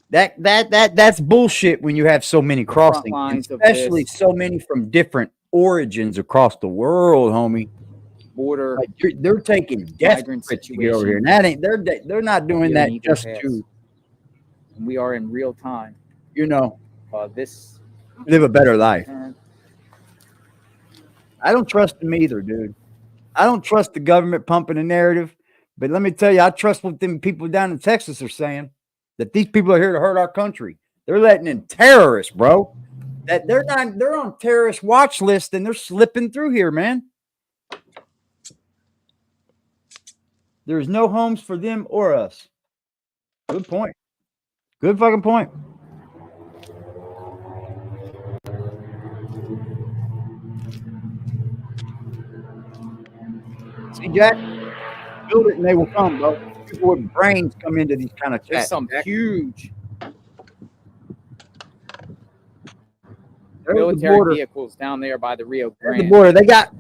that's bullshit. When you have so many crossing, especially so many from different origins across the world, homie. Border, like they're taking death threats to get over here, and that ain't they're not doing that just to. And we are in real time. This live a better life. I don't trust them either, dude. I don't trust the government pumping a narrative, but let me tell you, I trust what them people down in Texas are saying, that these people are here to hurt our country. They're letting in terrorists, bro. That they're on terrorist watch list and they're slipping through here, man. There's no homes for them or us. Good point. Good fucking point. See, Jack, build it and they will come, bro. People with brains come into these kind of chats. There's some huge There's military vehicles down there by the Rio Grande. The border. They got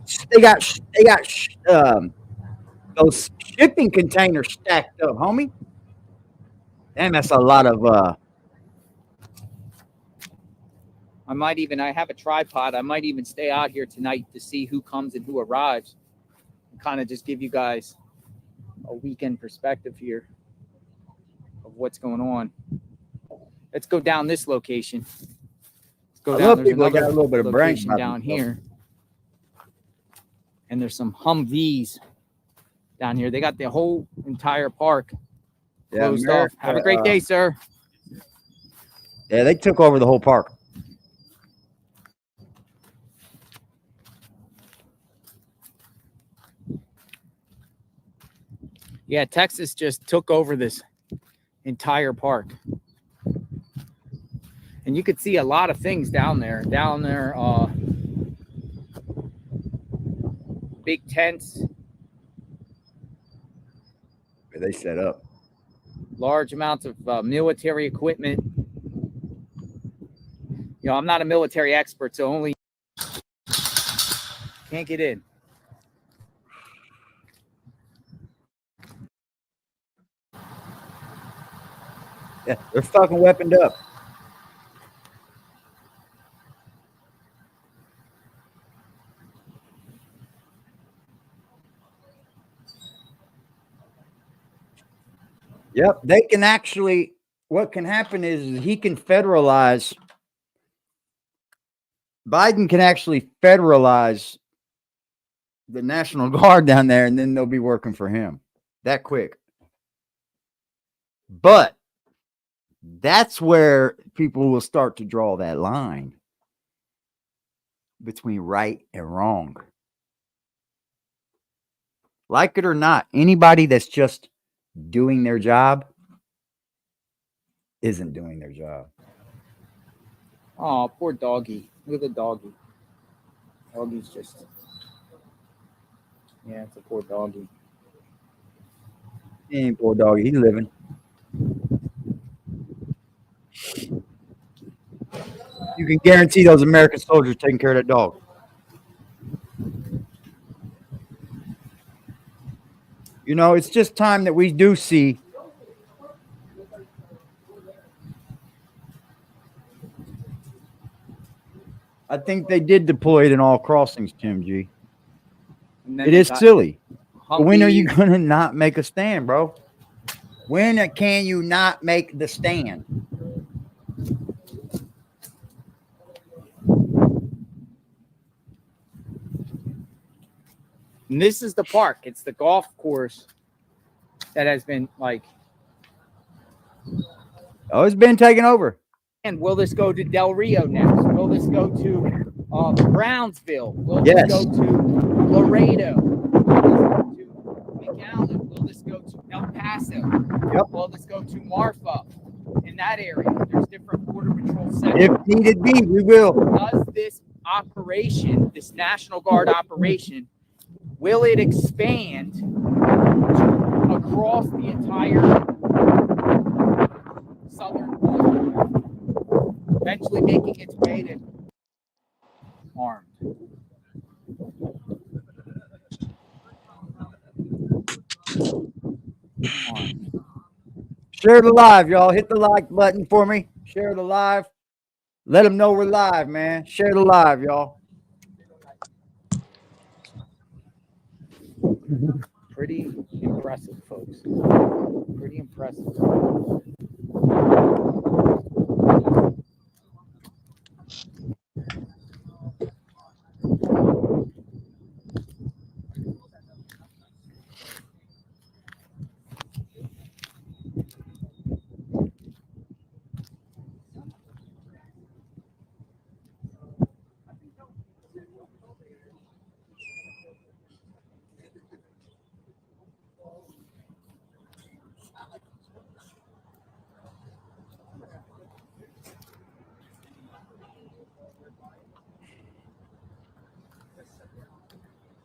those shipping containers stacked up, homie. Damn, that's a lot of I have a tripod. I might even stay out here tonight to see who comes and who arrives. And kind of just give you guys a weekend perspective here of what's going on. Let's go down this location. Let's go down. There's another got a little bit of brains down here. And there's some Humvees down here. They got the whole entire park closed off. Have a great day, sir. Yeah, they took over the whole park. Yeah, Texas just took over this entire park. And you could see a lot of things down there. Big tents. Where they set up. Large amounts of military equipment. I'm not a military expert, so only can't get in. Yeah, they're fucking weaponed up. Yep, they can actually. What can happen is he can federalize. Biden can actually federalize the National Guard down there, and then they'll be working for him that quick. But that's where people will start to draw that line between right and wrong. Like it or not, anybody that's just doing their job isn't doing their job. Oh, poor doggy. Look at the doggy. Doggy's just. Yeah, it's a poor doggy. He ain't poor doggy. He's living. You can guarantee those American soldiers taking care of that dog. You know, it's just time that we do see I think they did deploy it in all crossings, Tim G. It is silly. But when are you going to not make a stand, bro? When can you not make the stand? And this is the park. It's the golf course that has been like. Oh, it's been taken over. And will this go to Del Rio next? Will this go to Brownsville? Will Yes. this go to Laredo? Will this go to McAllen? Will this go to El Paso? Yep. Will this go to Marfa? In that area, there's different border patrol sections. If needed be, we will. Does this operation, this National Guard operation, will it expand across the entire southern border, eventually making its way to armed? Share the live, y'all. Hit the like button for me. Share the live. Let them know we're live, man. Share the live, y'all. Pretty impressive, folks. Pretty impressive.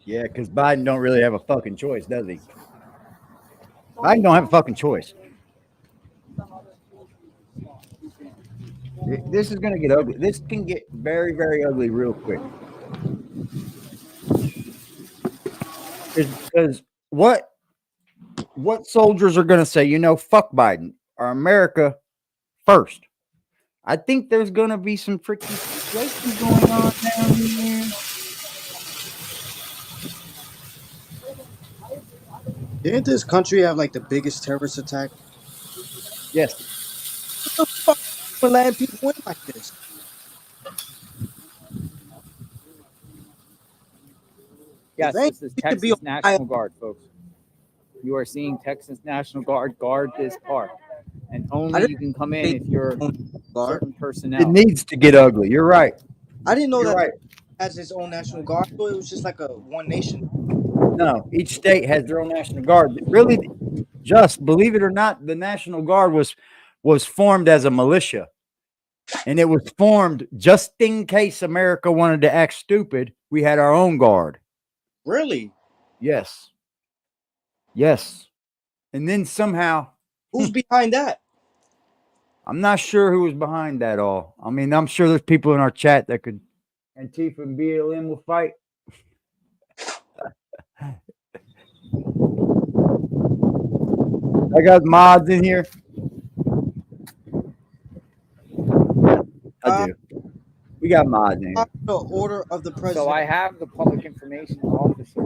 Yeah, because Biden don't really have a fucking choice, does he? Biden don't have a fucking choice. This is going to get ugly. This can get very, very ugly real quick. Because what soldiers are going to say, you know, fuck Biden or America first. I think there's going to be some tricky situations going on down here. Didn't this country have like the biggest terrorist attack? Yes. What the fuck for letting people in like this? Yes, this is Texas National Guard, folks. You are seeing Texas National Guard guard this park. And only you can come in if you're certain personnel. It needs to get ugly. You're right. I didn't know You're that right. has its own National Guard. I thought it was just like a one nation. No, each state has their own National Guard. Really, just believe it or not, the National Guard was formed as a militia. And it was formed just in case America wanted to act stupid. We had our own guard. Really? Yes. Yes. And then somehow. Who's behind that? I'm not sure who was behind that all. I mean, I'm sure there's people in our chat that could. Antifa and BLM will fight. I got mods in here. I do. We got mods in here. The order of the president. So I have the public information officer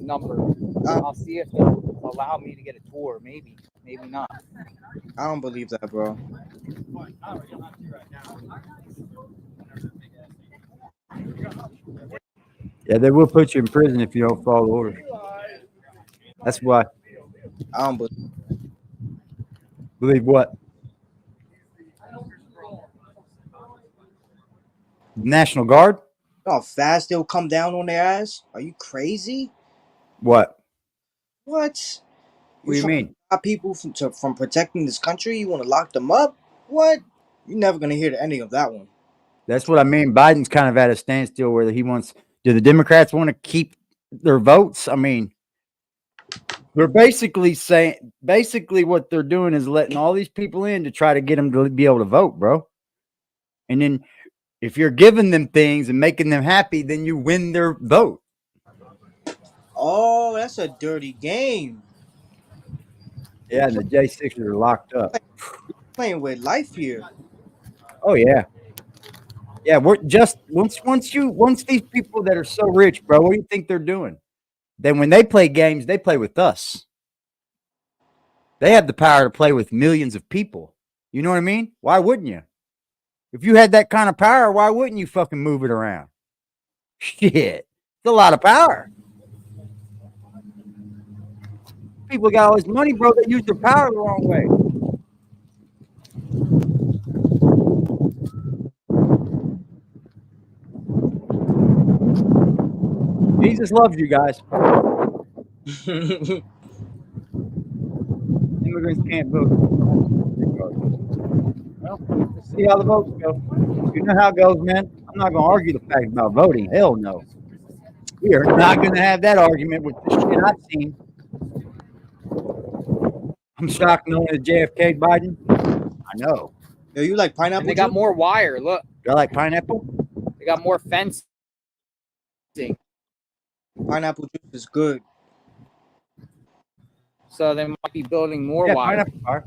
number. I'll see if they'll allow me to get a tour. Maybe not. I don't believe that, bro. Yeah, they will put you in prison if you don't follow orders. That's why. I don't believe what? National Guard? You know how fast they'll come down on their ass? Are you crazy? What? What? What do you mean? Stop people from protecting this country? You want to lock them up? What? You're never gonna hear the ending of that one. That's what I mean. Biden's kind of at a standstill where he wants. Do the Democrats want to keep their votes? I mean, they're basically saying, what they're doing is letting all these people in to try to get them to be able to vote, bro. And then if you're giving them things and making them happy, then you win their vote. Oh, that's a dirty game. Yeah, and the J6s are locked up. Playing with life here. Oh yeah. Yeah, we're just once these people that are so rich, bro, what do you think they're doing? Then when they play games, they play with us. They have the power to play with millions of people. You know what I mean? Why wouldn't you? If you had that kind of power, why wouldn't you fucking move it around? Shit. It's a lot of power. People got all this money, bro, that use their power the wrong way. Jesus loves you guys. Immigrants can't vote. Well, let's see how the votes go. You know how it goes, man. I'm not going to argue the fact about voting. Hell no. We are not going to have that argument with the shit I've seen. I'm shocked knowing that JFK Biden. I know. Yo, you like pineapple? And they got more wire. Look. You like pineapple? They got more fencing. Pineapple juice is good. So they might be building more wire. Pineapple car.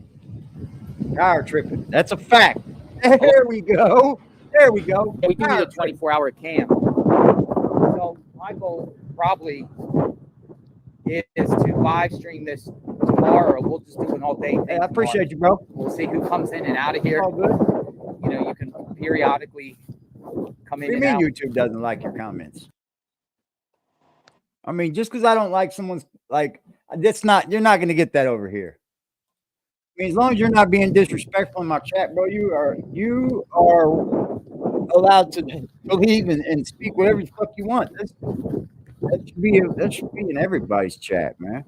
Power tripping. That's a fact. There we go. There we go. We do need a 24-hour cam. So my goal probably is to live stream this tomorrow. We'll just do an all-day thing. Hey, I appreciate you, bro. We'll see who comes in and out of here. All good. You know, you can periodically come in and out. What do you mean YouTube doesn't like your comments? I mean, just because I don't like someone's, like, that's not, you're not going to get that over here. I mean, as long as you're not being disrespectful in my chat, bro, you are allowed to believe and speak whatever the fuck you want. That should be in everybody's chat, man.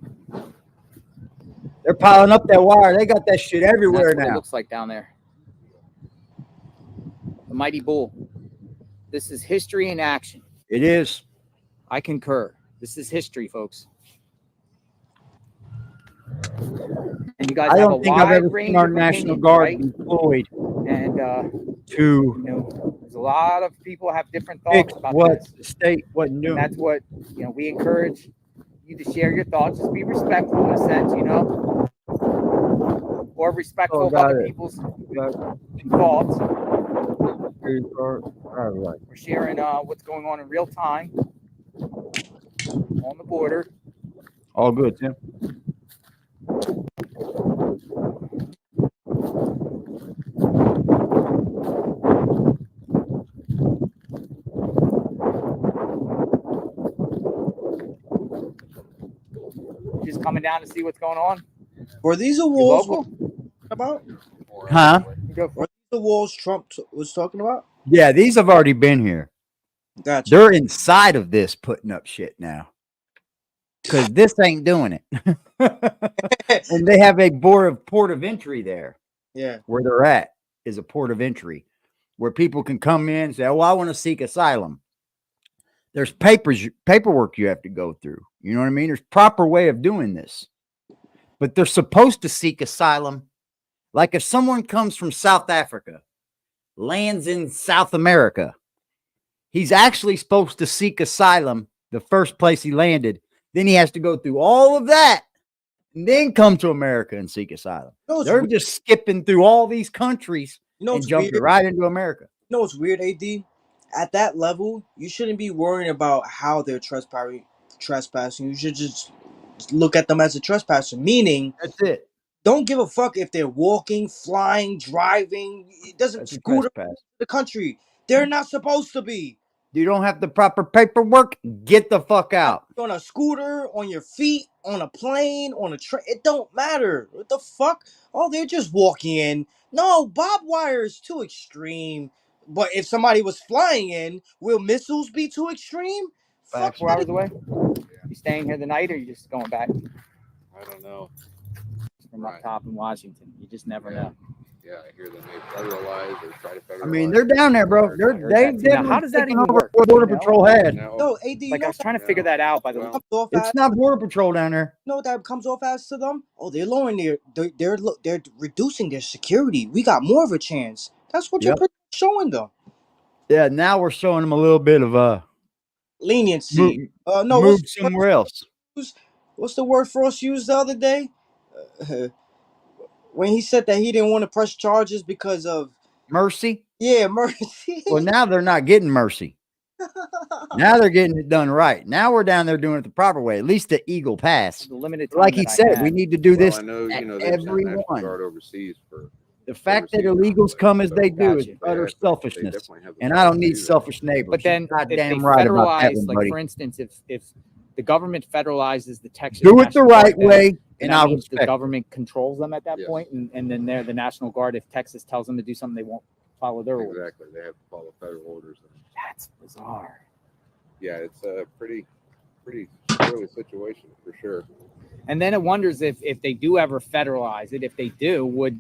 They're piling up that wire. They got that shit everywhere That's what now. It looks like down there. The mighty bull. This is history in action. It is. I concur. This is history, folks. And you guys I have don't a think I've wide ever range seen our of National opinions, Guard right? deployed And to there's a lot of people have different thoughts about what this. the state wasn't doing. And that's what we encourage you to share your thoughts. Just be respectful in a sense, or respectful of other people's thoughts. We're sharing what's going on in real time on the border. All good, Tim. Just coming down to see what's going on. Were these the walls about? Huh? Were these the walls Trump was talking about? Yeah, these have already been here. Gotcha. They're inside of this putting up shit now. Because this ain't doing it. And they have a port of entry there. Yeah. Where they're at is a port of entry where people can come in and say, oh, I want to seek asylum. There's paperwork you have to go through. You know what I mean? There's proper way of doing this. But they're supposed to seek asylum. Like if someone comes from South Africa, lands in South America, he's actually supposed to seek asylum the first place he landed. Then he has to go through all of that and then come to America and seek asylum. They're just skipping through all these countries and jumping right into America. You know what's weird, AD? At that level, you shouldn't be worrying about how they're trespassing. You should just look at them as a trespasser. Meaning, that's it. Don't give a fuck if they're walking, flying, driving. It doesn't scooter the country. They're not supposed to be. You don't have the proper paperwork. Get the fuck out. On a scooter, on your feet, on a plane, on a train. It don't matter. What the fuck? Oh, they're just walking in. No, barbed wire is too extreme. But if somebody was flying in, will missiles be too extreme? Fuck 4 hours away. You staying here the night, or you just going back? I don't know. From up top in Washington, you just never know. Yeah, I hear that they federalize or try to federalize. I mean, they're down there, bro. How does that even work? Border Patrol had. No, AD, Like I was trying to figure that out. By the way, It's not Border Patrol down there. You know what that comes off as to them? Oh, they're lowering they're reducing their security. We got more of a chance. That's what you're showing them. Yeah, now we're showing them a little bit of leniency. Move somewhere else. What's the word Frost used the other day? When he said that he didn't want to press charges because of mercy. Yeah, mercy. Well, now they're not getting mercy. Now they're getting it done right. Now we're down there doing it the proper way. At least the Eagle Pass. The limited like he said, we need to do this. I know, at they've sent everyone. National Guard overseas for The fact that illegals come as they do is utter selfishness, and I don't need selfish neighbors. But then, You're if they goddamn right about that federalize, one, like buddy. for instance, if the government federalizes the Texas, Do it the National right Guard, then- way, then and that I'll means the respect it. government controls them at that point, and then they're the National Guard. If Texas tells them to do something, they won't follow their orders. Exactly, they have to follow federal orders. That's bizarre. Yeah, it's a pretty screwy situation for sure. And then it wonders if they do ever federalize it. If they do, would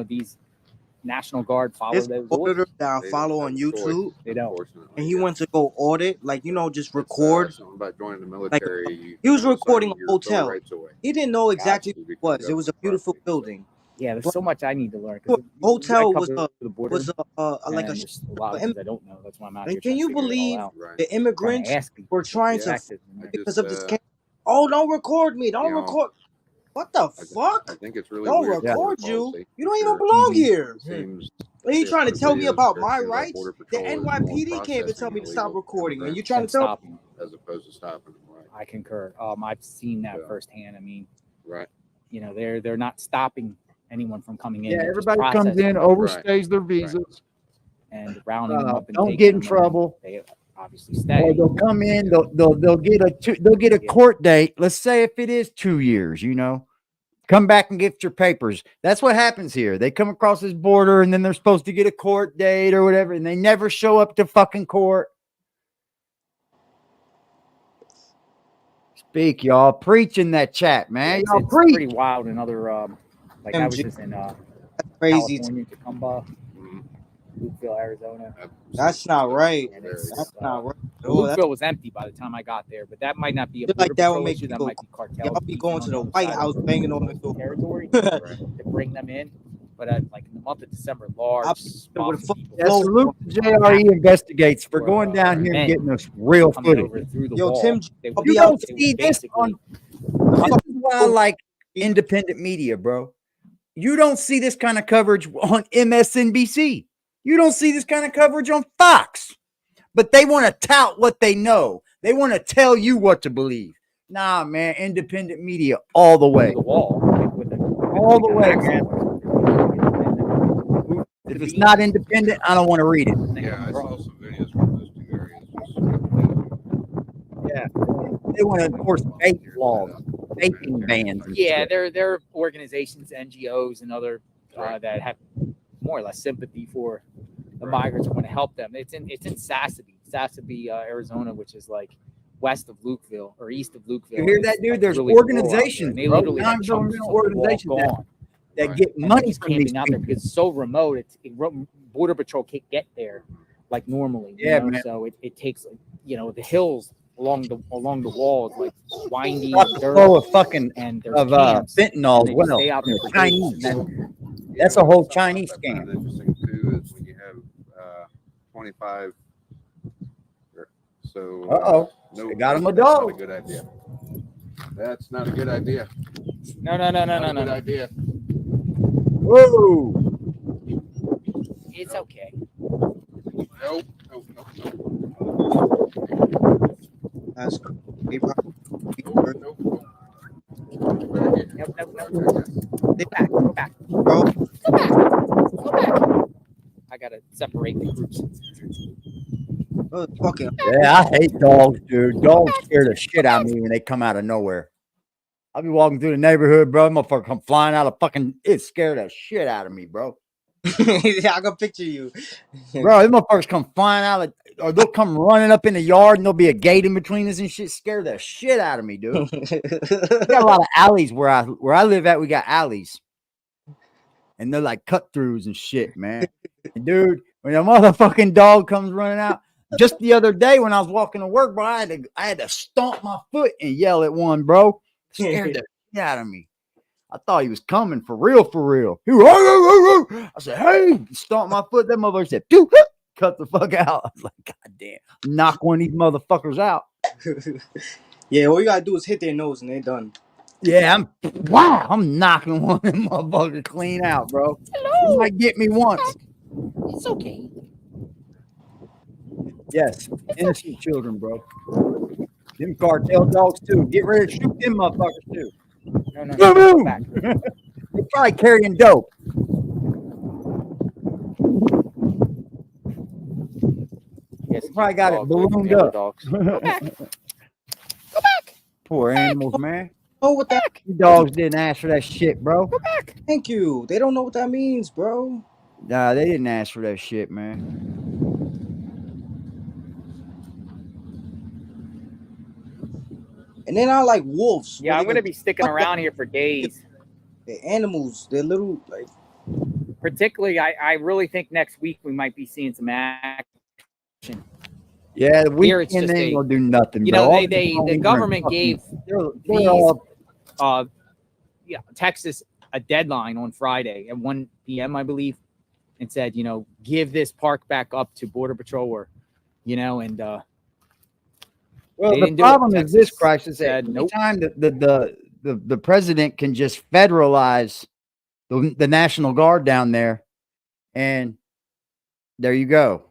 these National Guard follow This those auditor orders? that I follow on YouTube, They don't. and he went to go audit, like just record. Something about joining the military. He was recording a your bill of hotel. rights away. He didn't know exactly what it was. It was a beautiful building. Yeah, there's so much I need to learn. The hotel was like a there's a lot of things I don't know. That's why I'm out here. And can trying to you figure it all believe out. the immigrants Trying to ask people. were trying Yeah. to because of this? Oh, don't record me! Don't record. What the fuck? I think it's really Don't weird record border you. policy. You don't even belong here. Seems Are you trying to tell me videos about they're my saying about rights? Border The Patrol is more NYPD came to tell me to stop processing recording, and you immigrants trying to tell stop them. as opposed to stopping them, right? I concur. I've seen that firsthand. I mean, Right. They're not stopping anyone from coming in. Yeah, They're just everybody comes in, processing overstays their visas, and rounding them up and don't taking get in them, and trouble. They obviously stay. Or they'll come in, they'll get a court date. Let's say if it is 2 years, come back and get your papers. That's what happens here. They come across this border and then they're supposed to get a court date or whatever, and they never show up to fucking court. Speak, y'all. Preach in that chat, man. It's, Y'all it's preach. pretty wild. Another like I was just in Crazy. California, Tacoma, Lukeville, Arizona. That's not right. And it's, That's not right. Oh, that's- Lukeville was empty by the time I got there, but that might not be a Feel border like that would patrol make issue. you That go, might be cartel. yeah, I'll be beef going to on the other White side of House banging on the door. territory to bring them in. But like in the month of December, large swaths of people Yeah, salute the JRE investigates for going down here and men getting us real coming footage. over through the Yo, wall. Tim, They I'll would- You be don't out they see would this basically- on. This is why I like independent media, bro. You don't see this kind of coverage on MSNBC. You don't see this kind of coverage on Fox. But they want to tout what they know. They want to tell you what to believe. Nah, man, independent media all the way. the wall All the way, man. If it's not independent, I don't want to read it. Yeah, I saw some videos from those two areas. Yeah. They want to enforce vaping laws, vaping bans. and Yeah, shit. there are organizations, NGOs, and other that have more or less sympathy for the migrants and want to help them. It's in Sassabee, Arizona, which is like west of Lukeville or east of Lukeville. You hear It's, that, dude? like, There's really rural out there, organizations, and they bro, literally have chunks non-governmental of the wall organizations gone. that get And they're money just from these camping out there people. because it's so remote. Border Patrol can't get there like normally. Yeah, man. So it takes the hills along the walls like windy Fuck and dirt. full of fucking and there's of camps, fentanyl and as they just well. stay out there for Chinese. days. That's a whole Chinese scam. Interesting too is when you have 25. So Uh-oh. no, They got him a that's not dog. a good idea. That's not a good idea. No. Good idea. Whoa. It's okay. Nope. That's crazy. Nope. Go back. Bro. Go back. I gotta separate the groups. Fucking. Yeah, I hate dogs, dude. Dogs scare the shit out of me when they come out of nowhere. I'll be walking through the neighborhood, bro. Motherfucker come flying out of fucking. It scared the shit out of me, bro. Yeah, I can picture you. Bro, these motherfuckers come flying out, or they'll come running up in the yard and there'll be a gate in between us and shit. Scare the shit out of me, dude. We got a lot of alleys where I live at. We got alleys. And they're like cut throughs and shit, man. And dude, when a motherfucking dog comes running out, just the other day when I was walking to work, bro, I had to stomp my foot and yell at one, bro. Scared the shit out of me. I thought he was coming for real, for real. He was, I said, hey, stomp my foot. That motherfucker said, dude, cut the fuck out. I was like, God damn, knock one of these motherfuckers out. Yeah, all you gotta do is hit their nose and they're done. Yeah, I'm knocking one of them motherfuckers clean out, bro. Hello. You might get me once. It's okay. Yes, innocent children, bro. Them cartel dogs too. Get ready to shoot them motherfuckers too. No. Go back. They're probably carrying dope. Yes, they probably got it ballooned up. Go back. Poor animals, man. Oh, what that? You dogs didn't ask for that shit, bro. Go back. Thank you. They don't know what that means, bro. Nah, they didn't ask for that shit, man. And they're not like wolves. Yeah, I'm gonna be sticking around here for days. They're animals. They're little, like. Particularly, I really think next week we might be seeing some action. Yeah, the Here it's weekend just they ain't a- gonna do nothing, You bro. know, All the these government fucking- gave they're these, all- Texas a deadline on Friday at 1 p.m., I believe, and said, give this park back up to Border Patrol, or, and well, they the didn't do it. problem is this, Texas crisis. said, nope. Anytime the president can just federalize the National Guard down there, and there you go.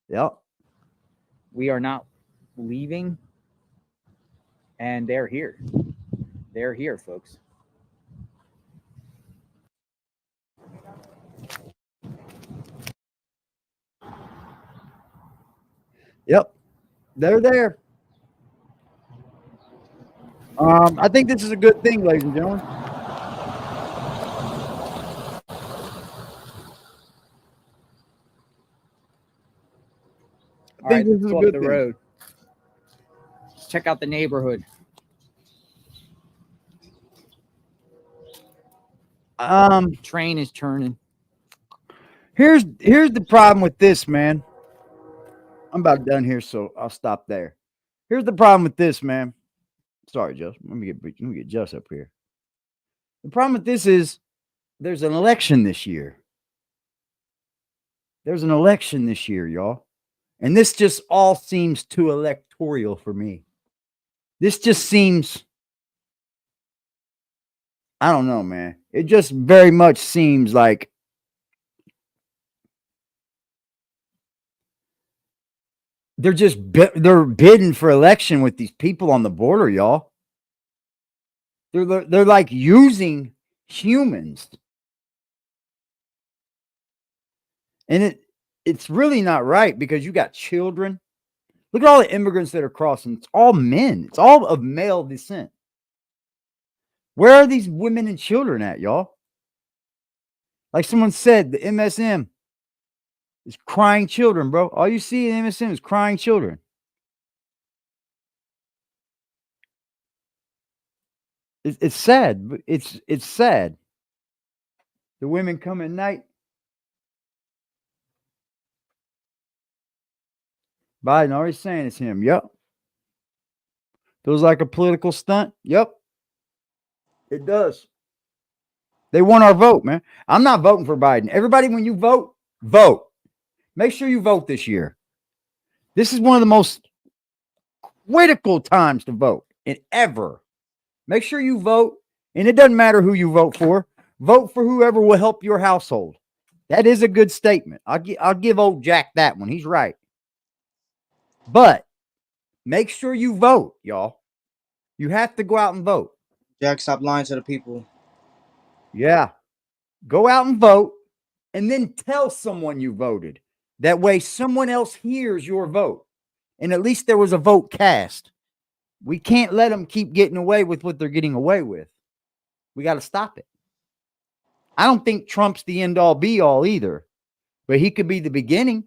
Yep. We are not leaving, and they're here. They're here, folks. Yep. They're there. I think this is a good thing, ladies and gentlemen. All right, this is let's a go good up the thing. road. Let's check out the neighborhood. Train is turning. Here's the problem with this, man. I'm about done here, so I'll stop there. Here's the problem with this, man. Sorry, Joe. Let me get Just up here. The problem with this is there's an election this year. There's an election this year, y'all. And this just all seems too electoral for me. This just seems, I don't know, man. It just very much seems like they're bidding for election with these people on the border, y'all. They're like using humans. And it's really not right, because you got children. Look at all the immigrants that are crossing. It's all men. It's all of male descent. Where are these women and children at, y'all? Like someone said, the MSM is crying children, bro. All you see in MSM is crying children. It's sad. But it's sad. The women come at night. Biden already saying it's him. Yep. Feels like a political stunt. Yep. It does. They want our vote, man. I'm not voting for Biden. Everybody, when you vote, Vote. Make sure you vote this year. This is one of the most critical times to vote in ever. Make sure you vote, and it doesn't matter who you vote for. Vote for whoever will help your household. That is a good statement. I'll give old Jack that one. He's right. But make sure you vote, y'all. You have to go out and vote. Jack, stop lying to the people. Yeah. Go out and vote, and then tell someone you voted. That way someone else hears your vote. And at least there was a vote cast. We can't let them keep getting away with what they're getting away with. We got to stop it. I don't think Trump's the end all be all either, but he could be the beginning.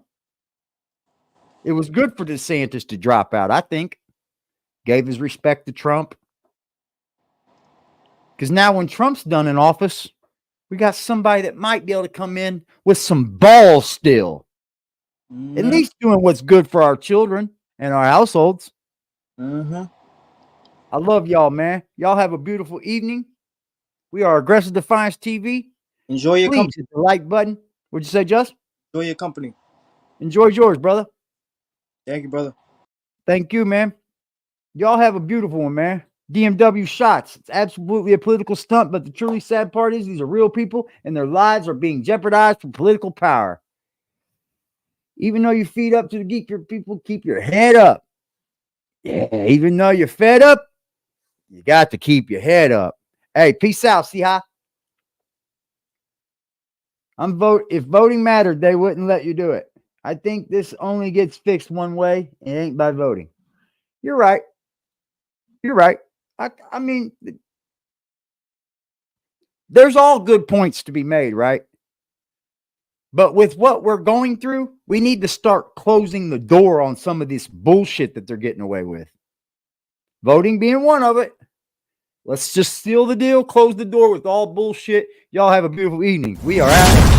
It was good for DeSantis to drop out, I think. Gave his respect to Trump. Because now when Trump's done in office, we got somebody that might be able to come in with some balls still. At least doing what's good for our children and our households. I love y'all, man. Y'all have a beautiful evening. We are Aggressive Defiance TV. Enjoy your company. Hit the like button. What'd you say, Just? Enjoy your company. Enjoy yours, brother. Thank you, brother. Thank you, man. Y'all have a beautiful one, man. DMW shots. It's absolutely a political stunt, but the truly sad part is these are real people and their lives are being jeopardized for political power. Even though you feed up to the geek, your people keep your head up. Yeah, even though you're fed up, you got to keep your head up. Hey, peace out, see how? If voting mattered, they wouldn't let you do it. I think this only gets fixed one way. It ain't by voting. You're right. You're right. I mean, there's all good points to be made, right? But with what we're going through, we need to start closing the door on some of this bullshit that they're getting away with. Voting being one of it. Let's just seal the deal, close the door with all bullshit. Y'all have a beautiful evening. We are out.